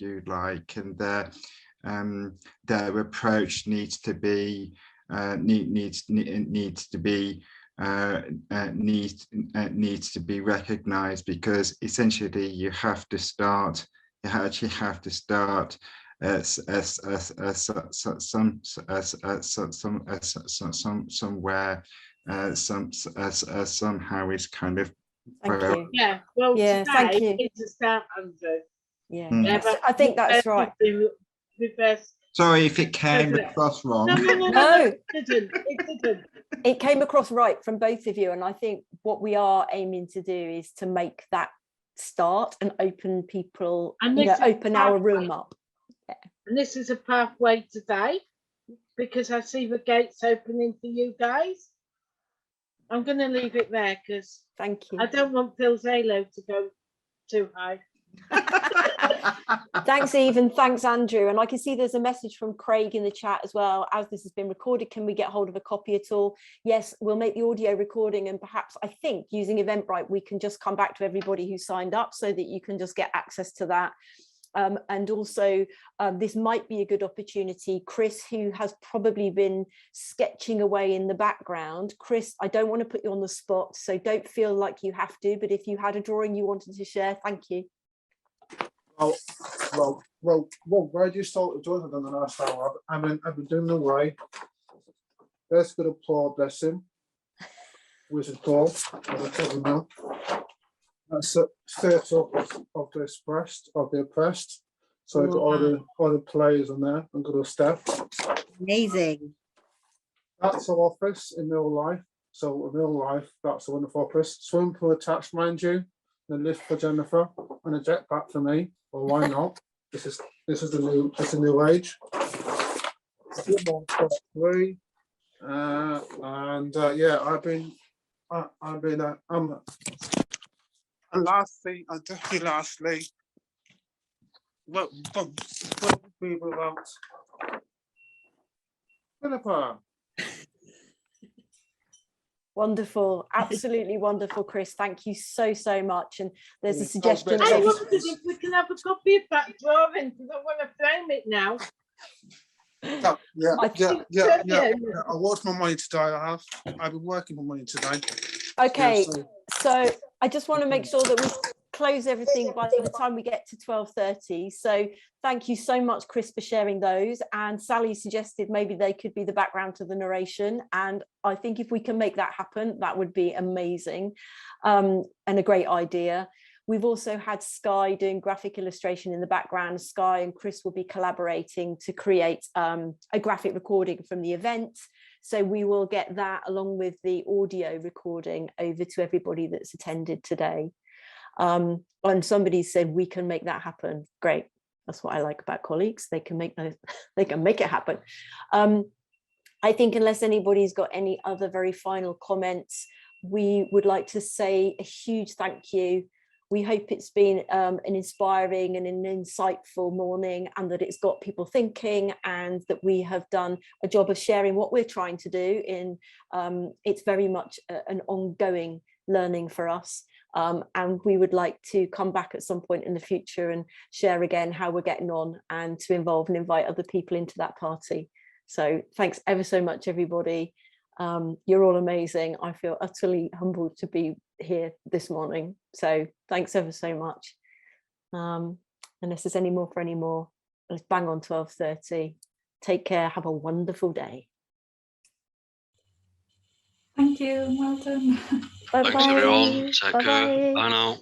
you like, and their approach needs to be needs to be recognized, because essentially you actually have to start somewhere somehow is kind of Thank you. Yeah, well, yeah, thank you. It's a start, Andrew. Yeah, but I think that's right. Sorry if it came across wrong. No, it didn't. It came across right from both of you, and I think what we are aiming to do is to make that start and open people, open our room up. Yeah. And this is a pathway today, because I see the gates opening for you guys. I'm going to leave it there because thank you. I don't want Phil's halo to go too high. Thanks, Eve, and thanks, Andrew. And I can see there's a message from Craig in the chat as well. As this has been recorded, can we get hold of a copy at all? Yes, we'll make the audio recording, and perhaps, I think, using Eventbrite, we can just come back to everybody who signed up so that you can just get access to that. And also, this might be a good opportunity. Chris, who has probably been sketching away in the background. Chris, I don't want to put you on the spot, so don't feel like you have to, but if you had a drawing you wanted to share, thank you. Well, where do you start doing it in the last hour? I've been doing away. Let's go to Paul, bless him. Wizard Paul. That's the third of the oppressed. So I've got all the players on there. I've got a staff. Amazing. That's our office in real life. So in real life, that's a wonderful office. Swimming pool attached, mind you. The lift for Jennifer and a jetpack for me. Well, why not? This is the new age. Three, and and lastly, what we without Jennifer. Wonderful, absolutely wonderful, Chris. Thank you so much. And there's a suggestion. I wondered if we can have a copy of that drawing, because I want to frame it now. Yeah. I watched my money today. I've been working for money today. Okay, yeah, so I just want to make sure that we close everything by the time we get to 12:30. So thank you so much, Chris, for sharing those. And Sally suggested maybe they could be the background to the narration. And I think if we can make that happen, that would be amazing, and a great idea. We've also had Skye doing graphic illustration in the background. Skye and Chris will be collaborating to create a graphic recording from the event. So we will get that along with the audio recording over to everybody that's attended today. And somebody said we can make that happen. Great. That's what I like about colleagues. They can make it happen. I think unless anybody's got any other very final comments, we would like to say a huge thank you. We hope it's been an inspiring and an insightful morning, and that it's got people thinking, and that we have done a job of sharing what we're trying to do. It's very much an ongoing learning for us. And we would like to come back at some point in the future and share again how we're getting on, and to involve and invite other people into that party. So thanks ever so much, everybody. You're all amazing. I feel utterly humbled to be here this morning. So thanks ever so much. Unless there's any more for any more. It's bang on 12:30. Take care. Have a wonderful day. Thank you. Well done. Bye Thanks everyone. Take care. Bye now.